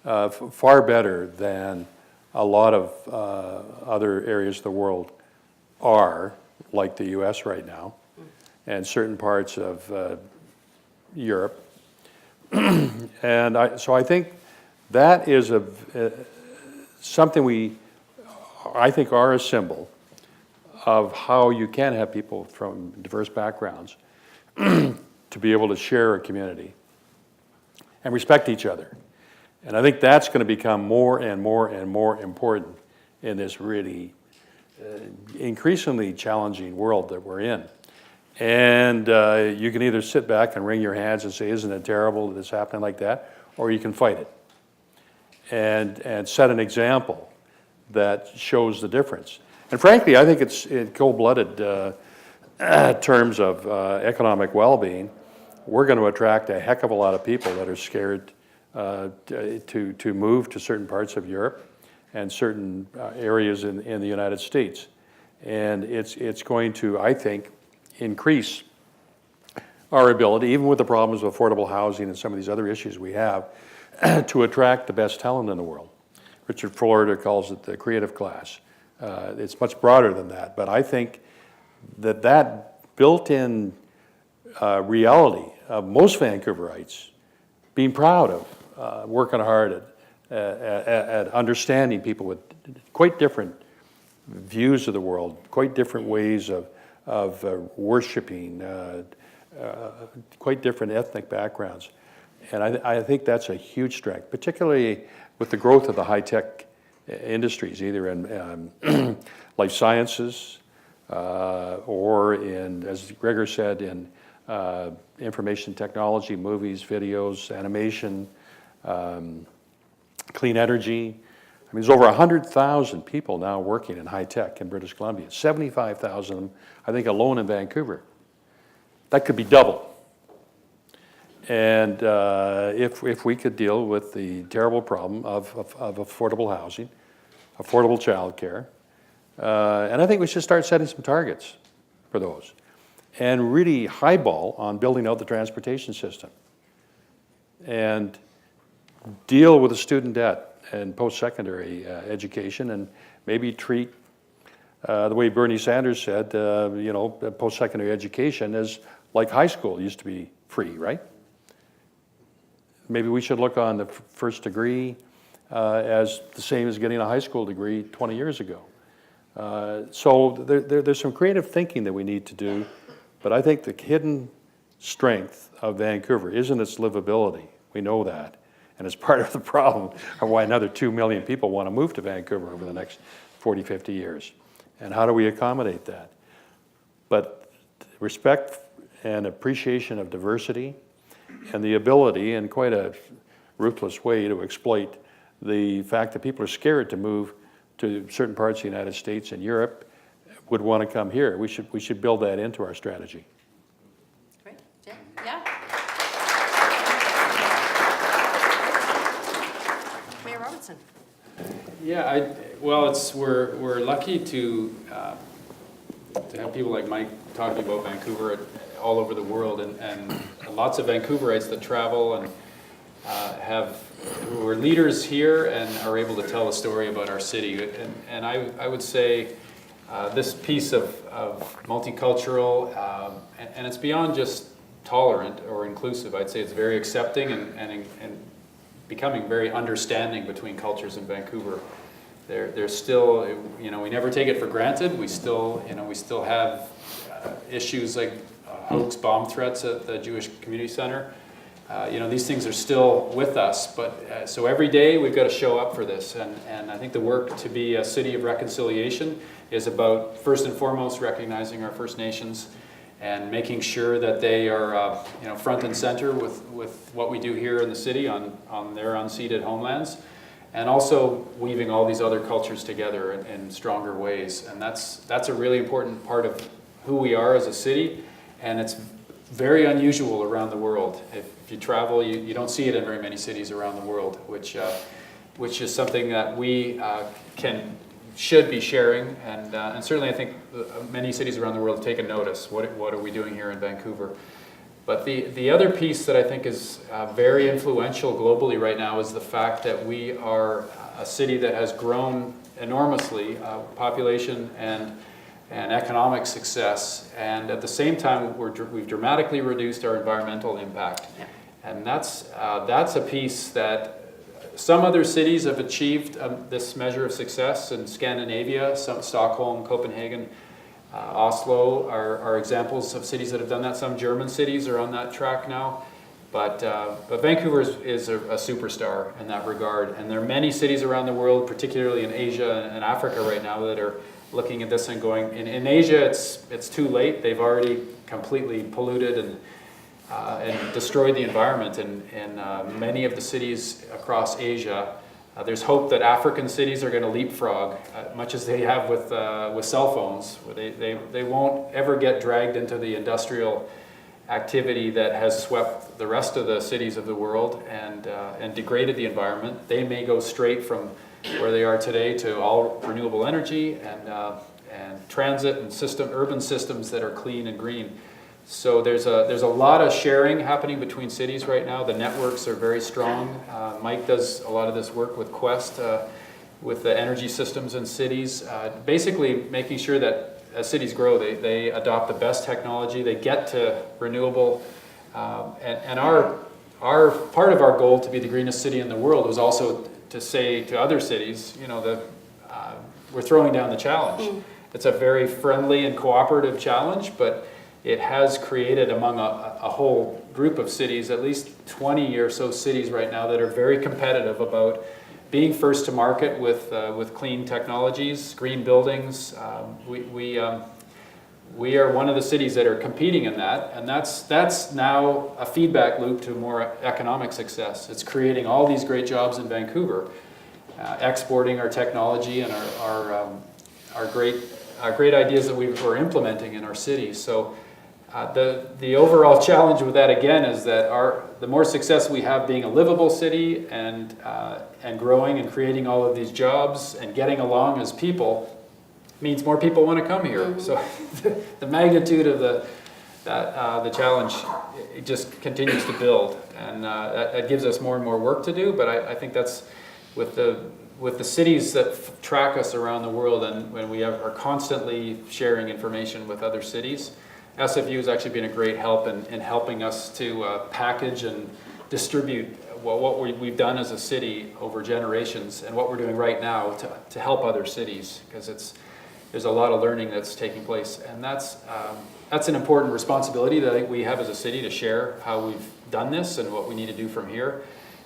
far better than a lot of other areas of the world are, like the US right now, and certain parts of Europe. So I think that is something I think are a symbol of how you can have people from diverse backgrounds to be able to share a community and respect each other. And I think that's going to become more and more and more important in this really increasingly challenging world that we're in. And you can either sit back and wring your hands and say, isn't it terrible that it's happening like that? Or you can fight it and set an example that shows the difference. And frankly, I think it's in cold-blooded terms of economic well-being. We're going to attract a heck of a lot of people that are scared to move to certain parts of Europe and certain areas in the United States. And it's going to, I think, increase our ability, even with the problems of affordable housing and some of these other issues we have, to attract the best talent in the world. Richard Florida calls it the creative class. It's much broader than that, but I think that built-in reality of most Vancouverites being proud of, working hard at understanding people with quite different views of the world, quite different ways of worshiping, quite different ethnic backgrounds. And I think that's a huge strength, particularly with the growth of the high-tech industries, either in life sciences or in, as Gregor said, in information technology, movies, videos, animation, clean energy. I mean, there's over 100,000 people now working in high-tech in British Columbia, 75,000 of them, I think, alone in Vancouver. That could be double. And if we could deal with the terrible problem of affordable housing, affordable childcare, and I think we should start setting some targets for those, and really highball on building out the transportation system, and deal with the student debt and post-secondary education, and maybe treat the way Bernie Sanders said, post-secondary education is like high school used to be free, right? Maybe we should look on the first degree as the same as getting a high school degree 20 years ago. So there's some creative thinking that we need to do, but I think the hidden strength of Vancouver isn't its livability. We know that. And it's part of the problem of why another 2 million people want to move to Vancouver over the next 40, 50 years. And how do we accommodate that? But respect and appreciation of diversity and the ability, in quite a ruthless way, to exploit the fact that people are scared to move to certain parts of the United States and Europe would want to come here. We should build that into our strategy. Great. Jim? Yeah? Mayor Robertson. Yeah, we're lucky to have people like Mike talking about Vancouver all over the world, and lots of Vancouverites that travel and who are leaders here and are able to tell a story about our city. And I would say this piece of multicultural, and it's beyond just tolerant or inclusive. I'd say it's very accepting and becoming very understanding between cultures in Vancouver. There's still, we never take it for granted. We still have issues like hoax bomb threats at the Jewish Community Center. These things are still with us, but so every day we've got to show up for this, and I think the work to be a city of reconciliation is about, first and foremost, recognizing our First Nations and making sure that they are front and center with what we do here in the city on their unceded homelands, and also weaving all these other cultures together in stronger ways. And that's a really important part of who we are as a city, and it's very unusual around the world. If you travel, you don't see it in very many cities around the world, which is something that we should be sharing, and certainly I think many cities around the world have taken notice. What are we doing here in Vancouver? But the other piece that I think is very influential globally right now is the fact that we are a city that has grown enormously, population and economic success, and at the same time we've dramatically reduced our environmental impact. Yeah. And that's a piece that some other cities have achieved this measure of success in Scandinavia. Stockholm, Copenhagen, Oslo are examples of cities that have done that. Some German cities are on that track now. But Vancouver is a superstar in that regard. And there are many cities around the world, particularly in Asia and Africa right now, that are looking at this and going, in Asia it's too late. They've already completely polluted and destroyed the environment in many of the cities across Asia. There's hope that African cities are going to leapfrog, much as they have with cell phones. They won't ever get dragged into the industrial activity that has swept the rest of the cities of the world and degraded the environment. They may go straight from where they are today to all renewable energy and transit and urban systems that are clean and green. So there's a lot of sharing happening between cities right now. The networks are very strong. Mike does a lot of this work with Quest, with the energy systems in cities, basically making sure that as cities grow, they adopt the best technology, they get to renewable And our part of our goal to be the greenest city in the world was also to say to other cities, you know, that we're throwing down the challenge. It's a very friendly and cooperative challenge, but it has created among a whole group of cities, at least 20 or so cities right now that are very competitive about being first to market with clean technologies, green buildings. We are one of the cities that are competing in that, and that's now a feedback loop to more economic success. It's creating all these great jobs in Vancouver, exporting our technology and our great ideas that we're implementing in our city. So the overall challenge with that again is that the more success we have being a livable city and growing and creating all of these jobs and getting along as people means more people want to come here. So the magnitude of the challenge, it just continues to build, and that gives us more and more work to do. But I think that's with the cities that track us around the world, and when we are constantly sharing information with other cities. SFU has actually been a great help in helping us to package and distribute what we've done as a city over generations and what we're doing right now to help other cities, because there's a lot of learning that's taking place, and that's an important responsibility that I think we have as a city to share how we've done this and what we need to do from here.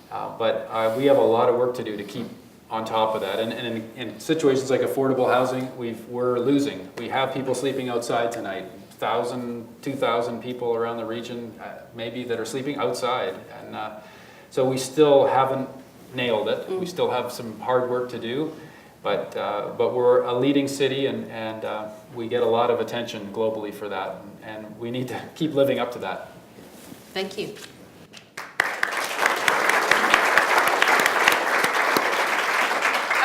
But we have a lot of work to do to keep on top of that, and in situations like affordable housing, we're losing. We have people sleeping outside tonight. 1,000, 2,000 people around the region, maybe, that are sleeping outside. And so we still haven't nailed it. We still have some hard work to do, but we're a leading city, and we get a lot of attention globally for that, and we need to keep living up to that. Thank you.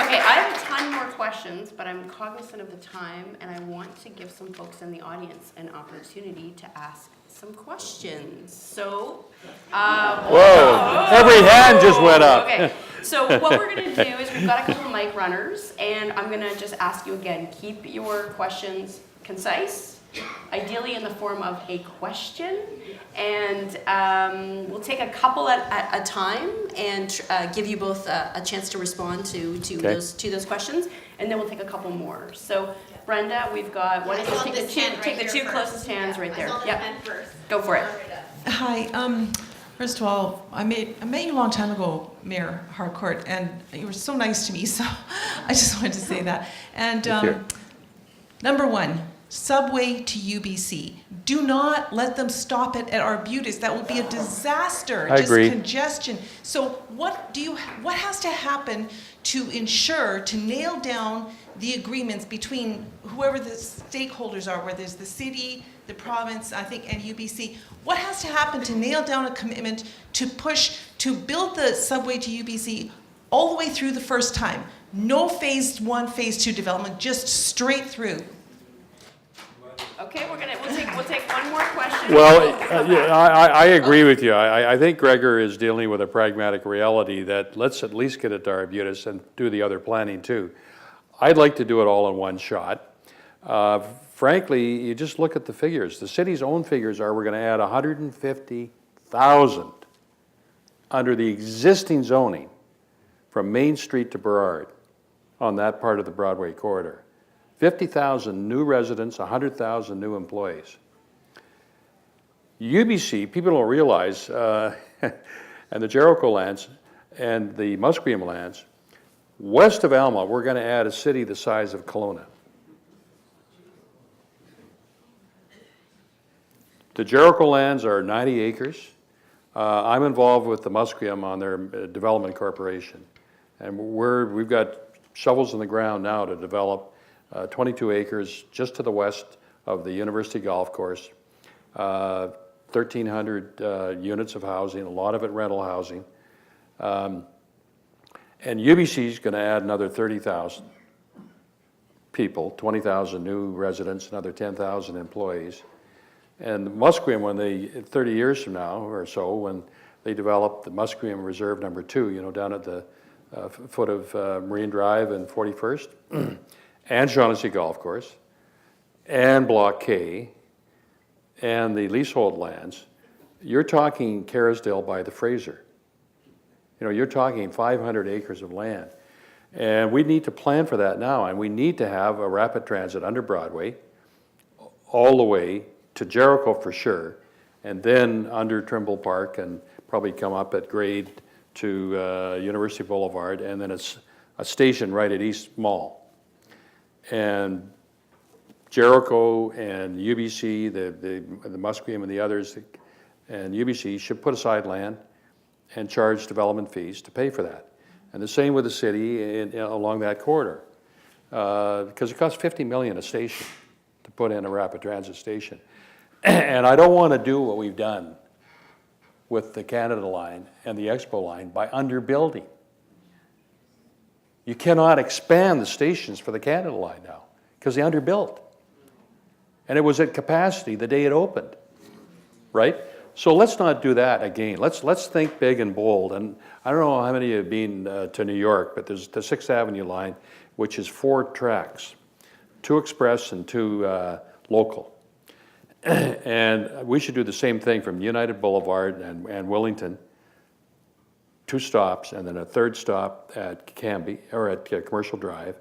Okay, I have a ton more questions, but I'm cognizant of the time, and I want to give some folks in the audience an opportunity to ask some questions. So, Whoa, every hand just went up. Okay, so what we're going to do is we've got a couple of mic runners, and I'm going to just ask you again, keep your questions concise, ideally in the form of a question, and we'll take a couple at a time and give you both a chance to respond to those questions, and then we'll take a couple more. So, Brenda, we've got, what is it? Take the two closest hands right there. Yep. Go for it. Hi. First of all, I met you a long time ago, Mayor Harcourt, and you were so nice to me, so I just wanted to say that. And number one, subway to UBC. Do not let them stop it at Arbutus. That will be a disaster. I agree. Congestion. So what has to happen to ensure, to nail down the agreements between whoever the stakeholders are, whether it's the city, the province, I think, and UBC? What has to happen to nail down a commitment to push, to build the subway to UBC all the way through the first time? No phase one, phase two development, just straight through. Okay, we'll take one more question. Well, yeah, I agree with you. I think Gregor is dealing with a pragmatic reality that let's at least get it to Arbutus and do the other planning too. I'd like to do it all in one shot. Frankly, you just look at the figures. The city's own figures are we're going to add 150,000 under the existing zoning from Main Street to Burrard on that part of the Broadway corridor. 50,000 new residents, 100,000 new employees. UBC, people don't realize, and the Jericho lands and the Musqueam lands, west of Alma, we're going to add a city the size of Kelowna. The Jericho lands are 90 acres. I'm involved with the Musqueam on their development corporation. And we've got shovels in the ground now to develop 22 acres just to the west of the University Golf Course, 1,300 units of housing, a lot of it rental housing. And UBC is going to add another 30,000 people, 20,000 new residents, another 10,000 employees. And Musqueam, 30 years from now or so, when they develop the Musqueam Reserve number 2, down at the foot of Marine Drive and 41st, and Shaughnessy Golf Course, and Block K, and the leasehold lands, you're talking Kerrisdale by the Fraser. You know, you're talking 500 acres of land. And we need to plan for that now, and we need to have a rapid transit under Broadway, all the way to Jericho for sure, and then under Trimble Park, and probably come up at grade to University Boulevard, and then it's a station right at East Mall. And Jericho and UBC, the Musqueam and the others, and UBC should put aside land and charge development fees to pay for that. And the same with the city along that corridor. Because it costs $50 million a station to put in a rapid transit station. And I don't want to do what we've done with the Canada line and the Expo line by underbuilding. You cannot expand the stations for the Canada line now because they underbuilt. And it was at capacity the day it opened, right? So let's not do that again. Let's think big and bold. And I don't know how many of you have been to New York, but there's the 6th Avenue line, which is 4 tracks, 2 express and 2 local. And we should do the same thing from United Boulevard and Wellington, 2 stops, and then a 3rd stop at Cambie, or at Commercial Drive,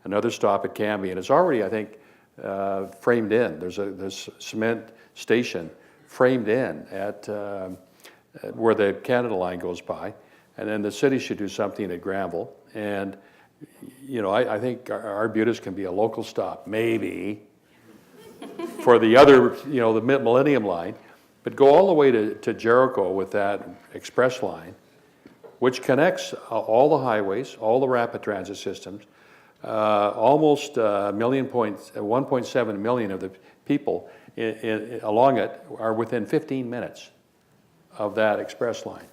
another stop at Cambie, and it's already, I think, framed in. There's a cement station framed in at where the Canada line goes by, and then the city should do something at Granville. And you know, I think Arbutus can be a local stop, maybe, for the other, you know, the Millennium line, but go all the way to Jericho with that express line, which connects all the highways, all the rapid transit systems. Almost 1.7 million of the people along it are within 15 minutes of that express line.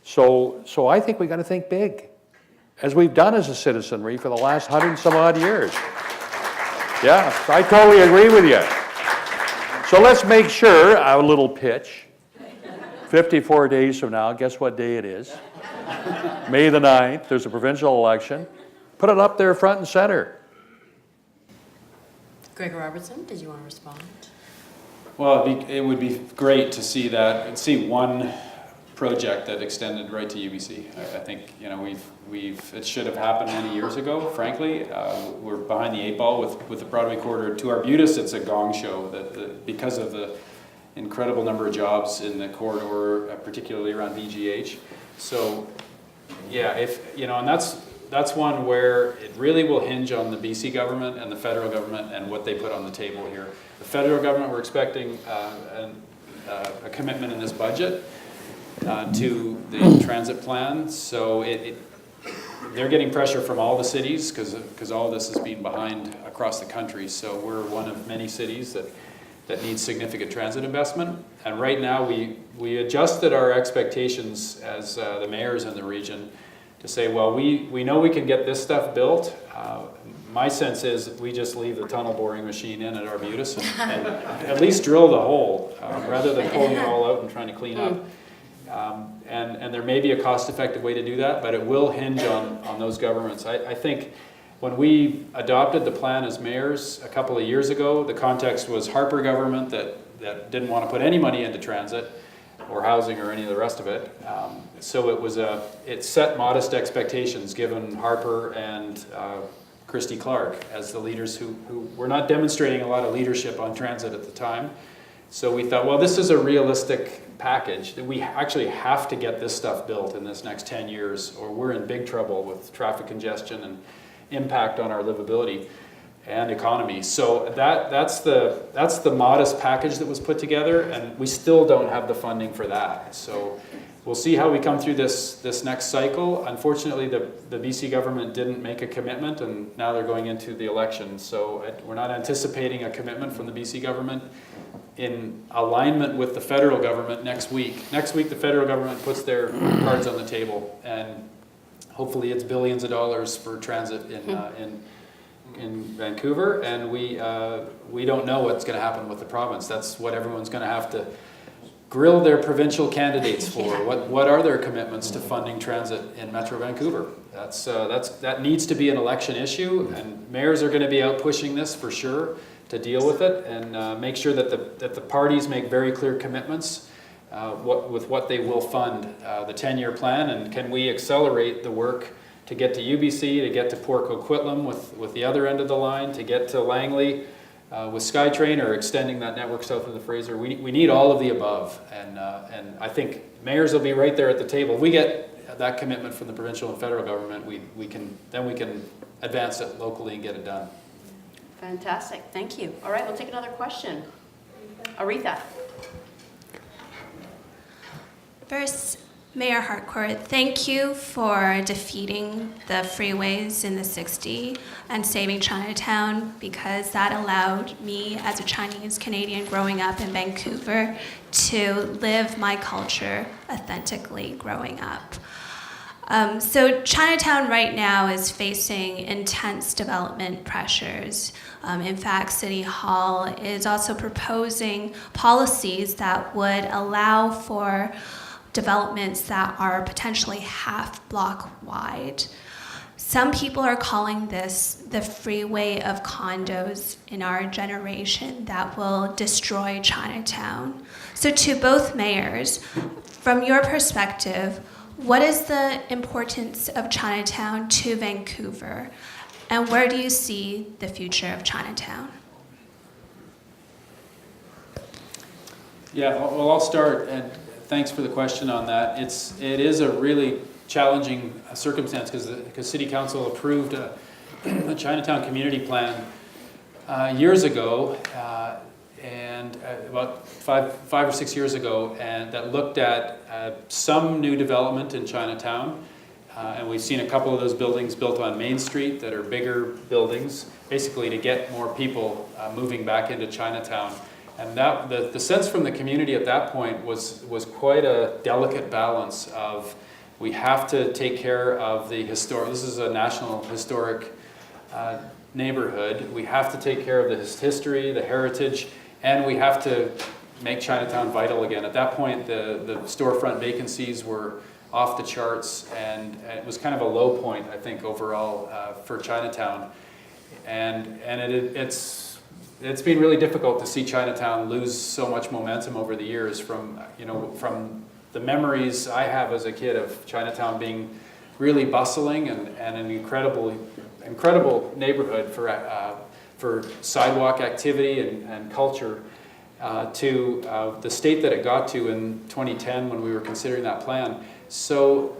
So I think we got to think big, as we've done as a citizenry for the last 100 and some odd years. Yeah, I totally agree with you. So let's make sure, a little pitch, 54 days from now, guess what day it is? May the 9th, there's a provincial election. Put it up there front and center. Gregor Robertson, did you want to respond? Well, it would be great to see that, and see one project that extended right to UBC. I think, you know, it should have happened many years ago, frankly. We're behind the 8 ball with the Broadway corridor to Arbutus. It's a gong show because of the incredible number of jobs in the corridor, particularly around VGH. So, yeah, and that's one where it really will hinge on the BC government and the federal government and what they put on the table here. The federal government, we're expecting a commitment in this budget to the transit plan. So they're getting pressure from all the cities because all this has been behind across the country. So we're one of many cities that needs significant transit investment. And right now we adjusted our expectations as the mayors in the region to say, well, we know we can get this stuff built. My sense is we just leave the tunnel boring machine in at Arbutus and at least drill the hole rather than pulling it all out and trying to clean up. And there may be a cost-effective way to do that, but it will hinge on those governments. I think when we adopted the plan as mayors a couple of years ago, the context was Harper government that didn't want to put any money into transit or housing or any of the rest of it. So it set modest expectations given Harper and Christy Clark as the leaders who were not demonstrating a lot of leadership on transit at the time. So we thought, well, this is a realistic package that we actually have to get this stuff built in this next 10 years or we're in big trouble with traffic congestion and impact on our livability and economy. So that's the modest package that was put together, and we still don't have the funding for that. So we'll see how we come through this next cycle. Unfortunately, the BC government didn't make a commitment, and now they're going into the election. So we're not anticipating a commitment from the BC government in alignment with the federal government next week. Next week, the federal government puts their cards on the table, and hopefully it's billions of dollars for transit in Vancouver, and we don't know what's going to happen with the province. That's what everyone's going to have to grill their provincial candidates for. What are their commitments to funding transit in Metro Vancouver? That needs to be an election issue, and mayors are going to be out pushing this for sure to deal with it and make sure that the parties make very clear commitments with what they will fund, the 10-year plan, and can we accelerate the work to get to UBC, to get to Port Coquitlam with the other end of the line, to get to Langley with SkyTrain, or extending that network south of the Fraser. We need all of the above, and I think mayors will be right there at the table. If we get that commitment from the provincial and federal government, we can advance it locally and get it done. Fantastic, thank you. All right, we'll take another question. Aretha. First, Mayor Harcourt, thank you for defeating the freeways in the 60s and saving Chinatown, because that allowed me as a Chinese Canadian growing up in Vancouver to live my culture authentically growing up. So Chinatown right now is facing intense development pressures. In fact, City Hall is also proposing policies that would allow for developments that are potentially half block wide. Some people are calling this the freeway of condos in our generation that will destroy Chinatown. So to both mayors, from your perspective, what is the importance of Chinatown to Vancouver, and where do you see the future of Chinatown? Yeah, well, I'll start, and thanks for the question on that. It is a really challenging circumstance because City Council approved a Chinatown community plan years ago, and about five or 6 years ago, and that looked at some new development in Chinatown, and we've seen a couple of those buildings built on Main Street that are bigger buildings, basically to get more people moving back into Chinatown. And that the sense from the community at that point was quite a delicate balance of, we have to take care of the historic, this is a national historic neighborhood, we have to take care of the history, the heritage, and we have to make Chinatown vital again. At that point, the storefront vacancies were off the charts, and it was kind of a low point, I think, overall for Chinatown. And it's been really difficult to see Chinatown lose so much momentum over the years from the memories I have as a kid of Chinatown being really bustling and an incredible neighborhood for sidewalk activity and culture, to the state that it got to in 2010 when we were considering that plan. So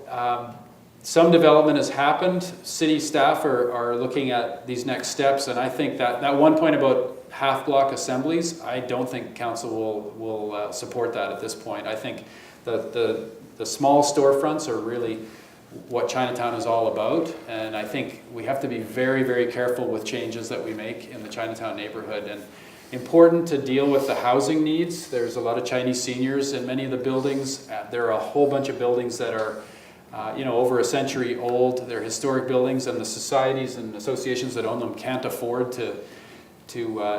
some development has happened. City staff are looking at these next steps, and I think that one point about half-block assemblies, I don't think council will support that at this point. I think the small storefronts are really what Chinatown is all about, and I think we have to be very, very careful with changes that we make in the Chinatown neighborhood. And important to deal with the housing needs. There's a lot of Chinese seniors in many of the buildings. There are a whole bunch of buildings that are over a century old. They're historic buildings, and the societies and associations that own them can't afford to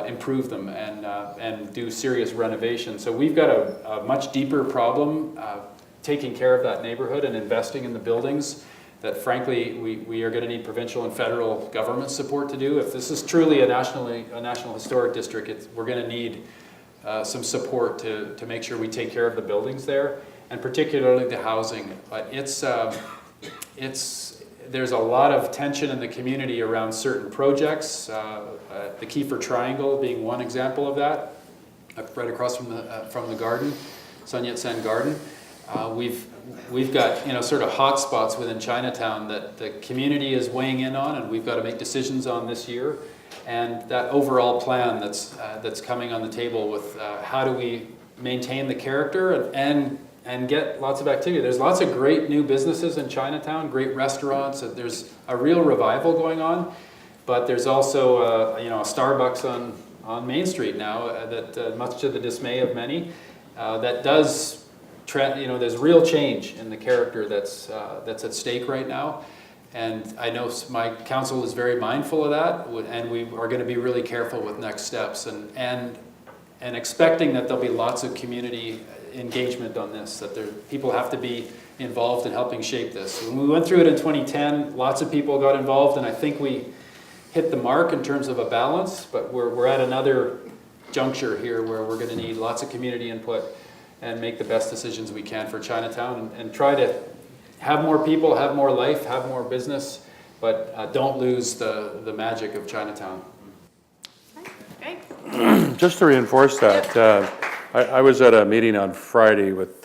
improve them and do serious renovation. So we've got a much deeper problem taking care of that neighborhood and investing in the buildings that, frankly, we are going to need provincial and federal government support to do. If this is truly a national historic district, we're going to need some support to make sure we take care of the buildings there, and particularly the housing. But there's a lot of tension in the community around certain projects, the Kiefer Triangle being one example of that, right across from the garden, Sun Yat-sen Garden. We've got sort of hot spots within Chinatown that the community is weighing in on, and we've got to make decisions on this year. And that overall plan that's coming on the table with how do we maintain the character and get lots of activity. There's lots of great new businesses in Chinatown, great restaurants. There's a real revival going on, but there's also a Starbucks on Main Street now that much to the dismay of many, that does. There's real change in the character that's at stake right now, and I know my council is very mindful of that, and we are going to be really careful with next steps and expecting that there'll be lots of community engagement on this, that people have to be involved in helping shape this. When we went through it in 2010, lots of people got involved, and I think we hit the mark in terms of a balance, but we're at another juncture here where we're going to need lots of community input. and make the best decisions we can for Chinatown and try to have more people, have more life, have more business, but don't lose the magic of Chinatown. Great. Just to reinforce that, I was at a meeting on Friday with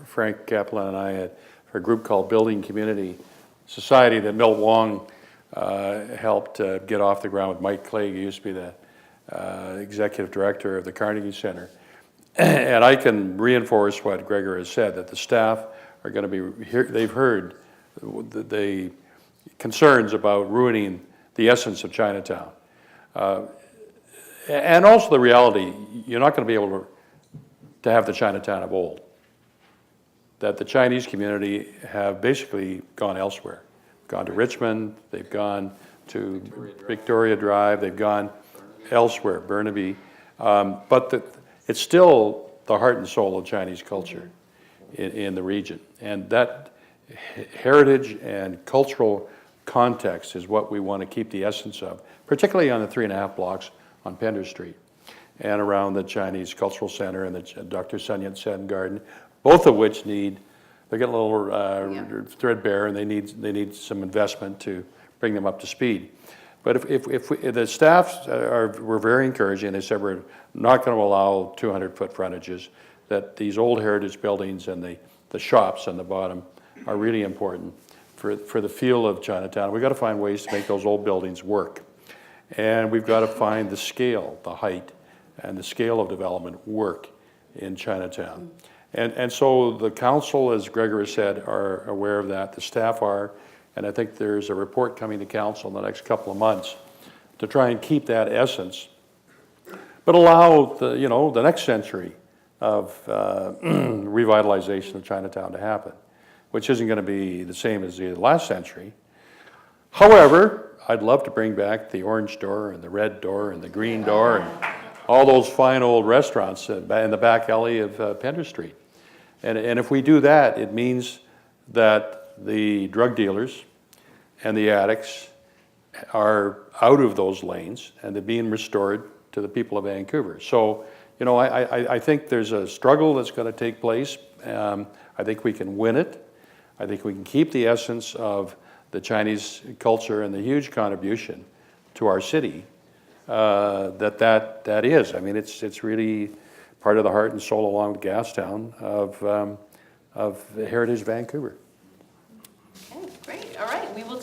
Frank Kaplan and I for a group called Building Community Society that Milt Wong helped get off the ground with Mike Clegg, who used to be the executive director of the Carnegie Centre. And I can reinforce what Gregor has said, that the staff are going to be, they've heard the concerns about ruining the essence of Chinatown. And also the reality, you're not going to be able to have the Chinatown of old. That the Chinese community have basically gone elsewhere. Gone to Richmond, they've gone to Victoria Drive, they've gone elsewhere, Burnaby. But it's still the heart and soul of Chinese culture in the region. And that heritage and cultural context is what we want to keep the essence of, particularly on the 3.5 blocks on Pender Street and around the Chinese Cultural Center and the Dr. Sun Yat-sen Garden, both of which they're getting a little threadbare, and they need some investment to bring them up to speed. But if the staff were very encouraging, they said we're not going to allow 200-foot frontages, that these old heritage buildings and the shops on the bottom are really important for the feel of Chinatown. We've got to find ways to make those old buildings work. And we've got to find the scale, the height, and the scale of development work in Chinatown. And so the council, as Gregor has said, are aware of that. The staff are, and I think there's a report coming to council in the next couple of months to try and keep that essence, but allow the next century of revitalization of Chinatown to happen, which isn't going to be the same as the last century. However, I'd love to bring back the orange door and the red door and the green door and all those fine old restaurants in the back alley of Pender Street. And if we do that, it means that the drug dealers and the addicts are out of those lanes and they're being restored to the people of Vancouver. So, I think there's a struggle that's going to take place. I think we can win it. I think we can keep the essence of the Chinese culture and the huge contribution to our city that is. I mean, it's really part of the heart and soul along with Gastown of Heritage Vancouver. Okay, great. All right. We'll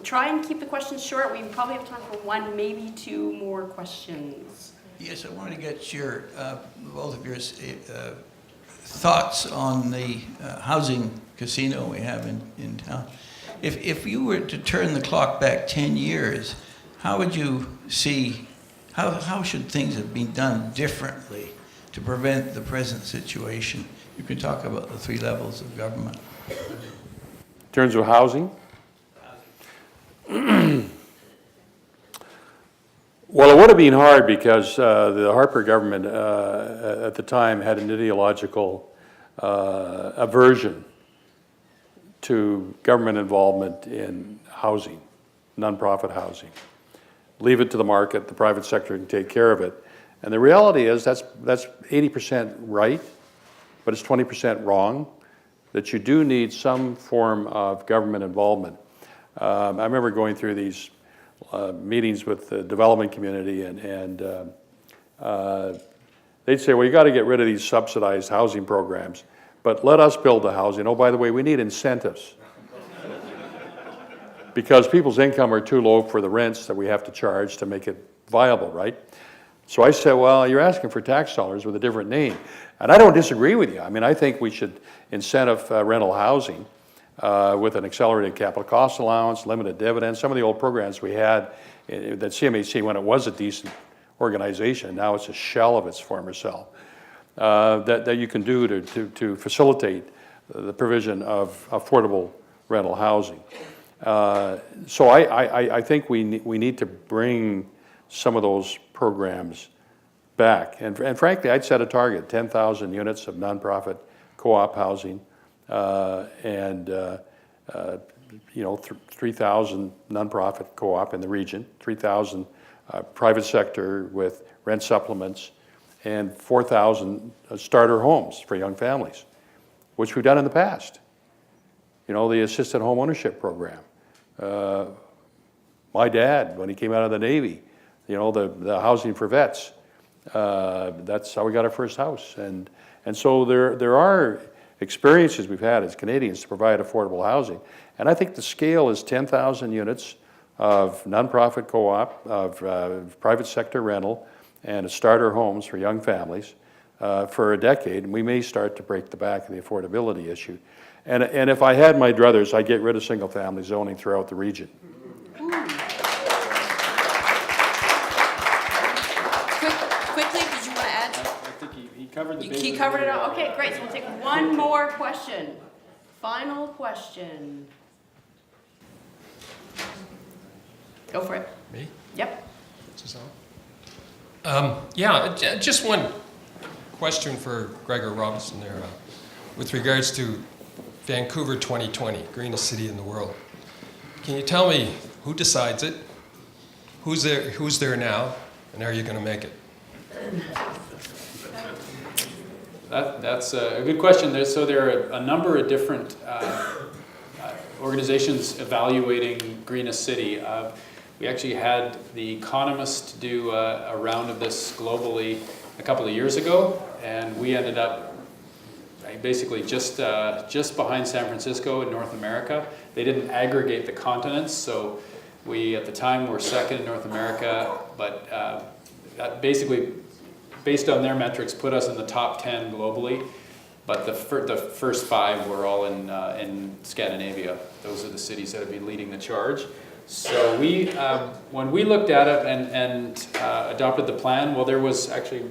try and keep the questions short. We probably have time for one, maybe two more questions. Yes, I wanted to get your both of your thoughts on the housing casino we have in town. If you were to turn the clock back 10 years, how would you see, how should things have been done differently to prevent the present situation? You can talk about the 3 levels of government. In terms of housing? Well, it would have been hard because the Harper government at the time had an ideological aversion to government involvement in housing, nonprofit housing. Leave it to the market, the private sector can take care of it. And the reality is that's 80% right, but it's 20% wrong, that you do need some form of government involvement. I remember going through these meetings with the development community and they'd say, well, you got to get rid of these subsidized housing programs, but let us build the housing. Oh, by the way, we need incentives because people's income are too low for the rents that we have to charge to make it viable, right? So I said, well, you're asking for tax dollars with a different name. And I don't disagree with you. I mean, I think we should incentive rental housing with an accelerated capital cost allowance, limited dividends, some of the old programs we had that CMHC, when it was a decent organization, now it's a shell of its former self, that you can do to facilitate the provision of affordable rental housing. So I think we need to bring some of those programs back. And frankly, I'd set a target, 10,000 units of nonprofit co-op housing, and 3,000 nonprofit co-op in the region, 3,000 private sector with rent supplements, and 4,000 starter homes for young families, which we've done in the past. You know, the assisted home ownership program. My dad, when he came out of the Navy, you know, the housing for vets, that's how we got our first house. And so there are experiences we've had as Canadians to provide affordable housing. And I think the scale is 10,000 units of nonprofit co-op, of private sector rental, and starter homes for young families for a decade. And we may start to break the back of the affordability issue. And if I had my druthers, I'd get rid of single-family zoning throughout the region. Quickly, did you want to add? I think he covered the bases. He covered it all. Okay, great. So we'll take one more question. Final question. Go for it. Me? Yep. Just one question for Gregor Robertson there. With regards to Vancouver 2020, greenest city in the world. Can you tell me who decides it? Who's there now? And are you going to make it? That's a good question. There are a number of different organizations evaluating greenest city. We actually had The Economist do a round of this globally a couple of years ago, and we ended up basically just behind San Francisco in North America. They didn't aggregate the continents, so we at the time were second in North America, but that basically, based on their metrics, put us in the top 10 globally. But the first 5 were all in Scandinavia. Those are the cities that have been leading the charge. So we, when we looked at it and adopted the plan, well, there was actually,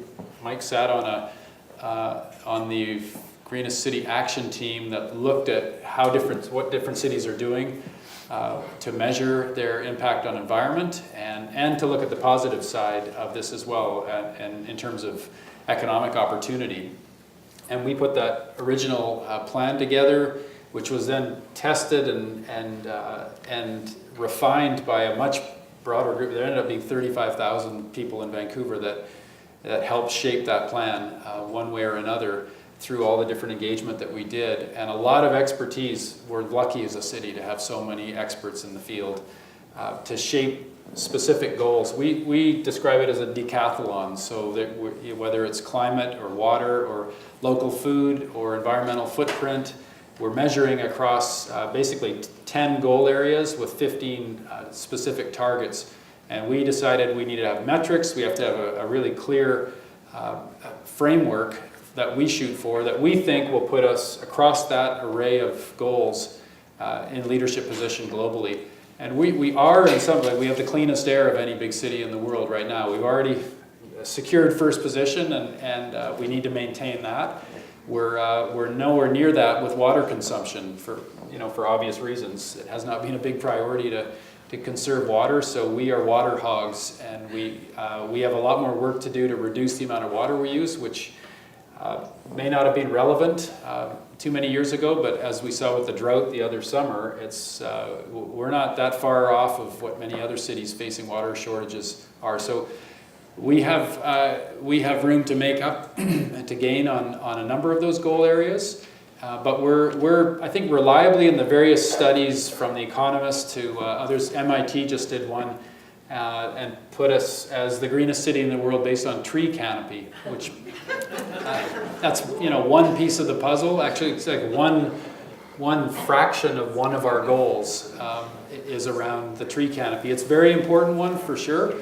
Mike sat on the Greenest City Action Team that looked at what different cities are doing to measure their impact on environment and to look at the positive side of this as well, and in terms of economic opportunity. And we put that original plan together, which was then tested and refined by a much broader group. There ended up being 35,000 people in Vancouver that helped shape that plan one way or another through all the different engagement that we did. And a lot of expertise. We're lucky as a city to have so many experts in the field to shape specific goals. We describe it as a decathlon, so that whether it's climate or water or local food or environmental footprint, we're measuring across basically 10 goal areas with 15 specific targets. And we decided we needed to have metrics, we have to have a really clear framework that we shoot for, that we think will put us across that array of goals in leadership position globally. And we are, in some way, we have the cleanest air of any big city in the world right now. We've already secured first position, and we need to maintain that. We're nowhere near that with water consumption for obvious reasons. It has not been a big priority to conserve water, so we are water hogs, and we have a lot more work to do to reduce the amount of water we use, which may not have been relevant too many years ago, but as we saw with the drought the other summer, we're not that far off of what many other cities facing water shortages are. So we have room to make up and to gain on a number of those goal areas, but we're I think reliably in the various studies from The Economist to others. MIT just did one and put us as the greenest city in the world based on tree canopy, which that's one piece of the puzzle. Actually, it's like one fraction of one of our goals is around the tree canopy. It's a very important one for sure,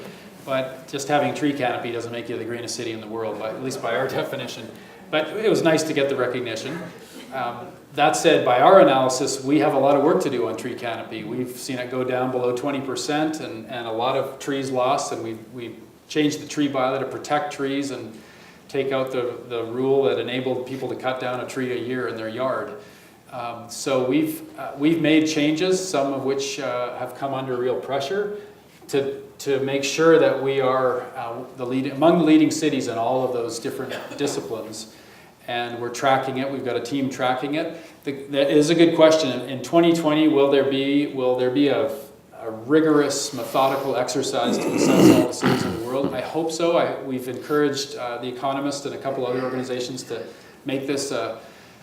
but just having tree canopy doesn't make you the greenest city in the world, at least by our definition. But it was nice to get the recognition. That said, by our analysis, we have a lot of work to do on tree canopy. We've seen it go down below 20% and a lot of trees lost, and we've changed the tree bylaw to protect trees and take out the rule that enabled people to cut down a tree a year in their yard. So we've made changes, some of which have come under real pressure, to make sure that we are among the leading cities in all of those different disciplines. And we're tracking it. We've got a team tracking it. That is a good question. In 2020, will there be a rigorous, methodical exercise to assess all the cities in the world? I hope so. We've encouraged The Economist and a couple other organizations to make this a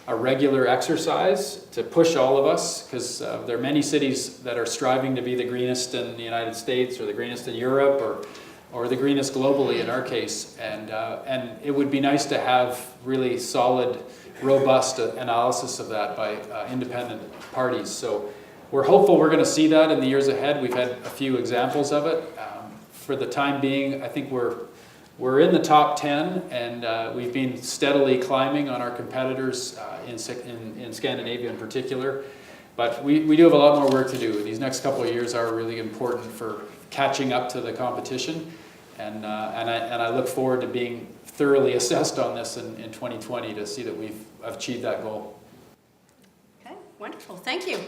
regular exercise, to push all of us, because there are many cities that are striving to be the greenest in the United States or the greenest in Europe or the greenest globally in our case. And it would be nice to have really solid, robust analysis of that by independent parties. So we're hopeful we're going to see that in the years ahead. We've had a few examples of it. For the time being, I think we're in the top 10, and we've been steadily climbing on our competitors in Scandinavia in particular. But we do have a lot more work to do. These next couple of years are really important for catching up to the competition, and I look forward to being thoroughly assessed on this in 2020 to see that we've achieved that goal. Okay, wonderful. Thank you.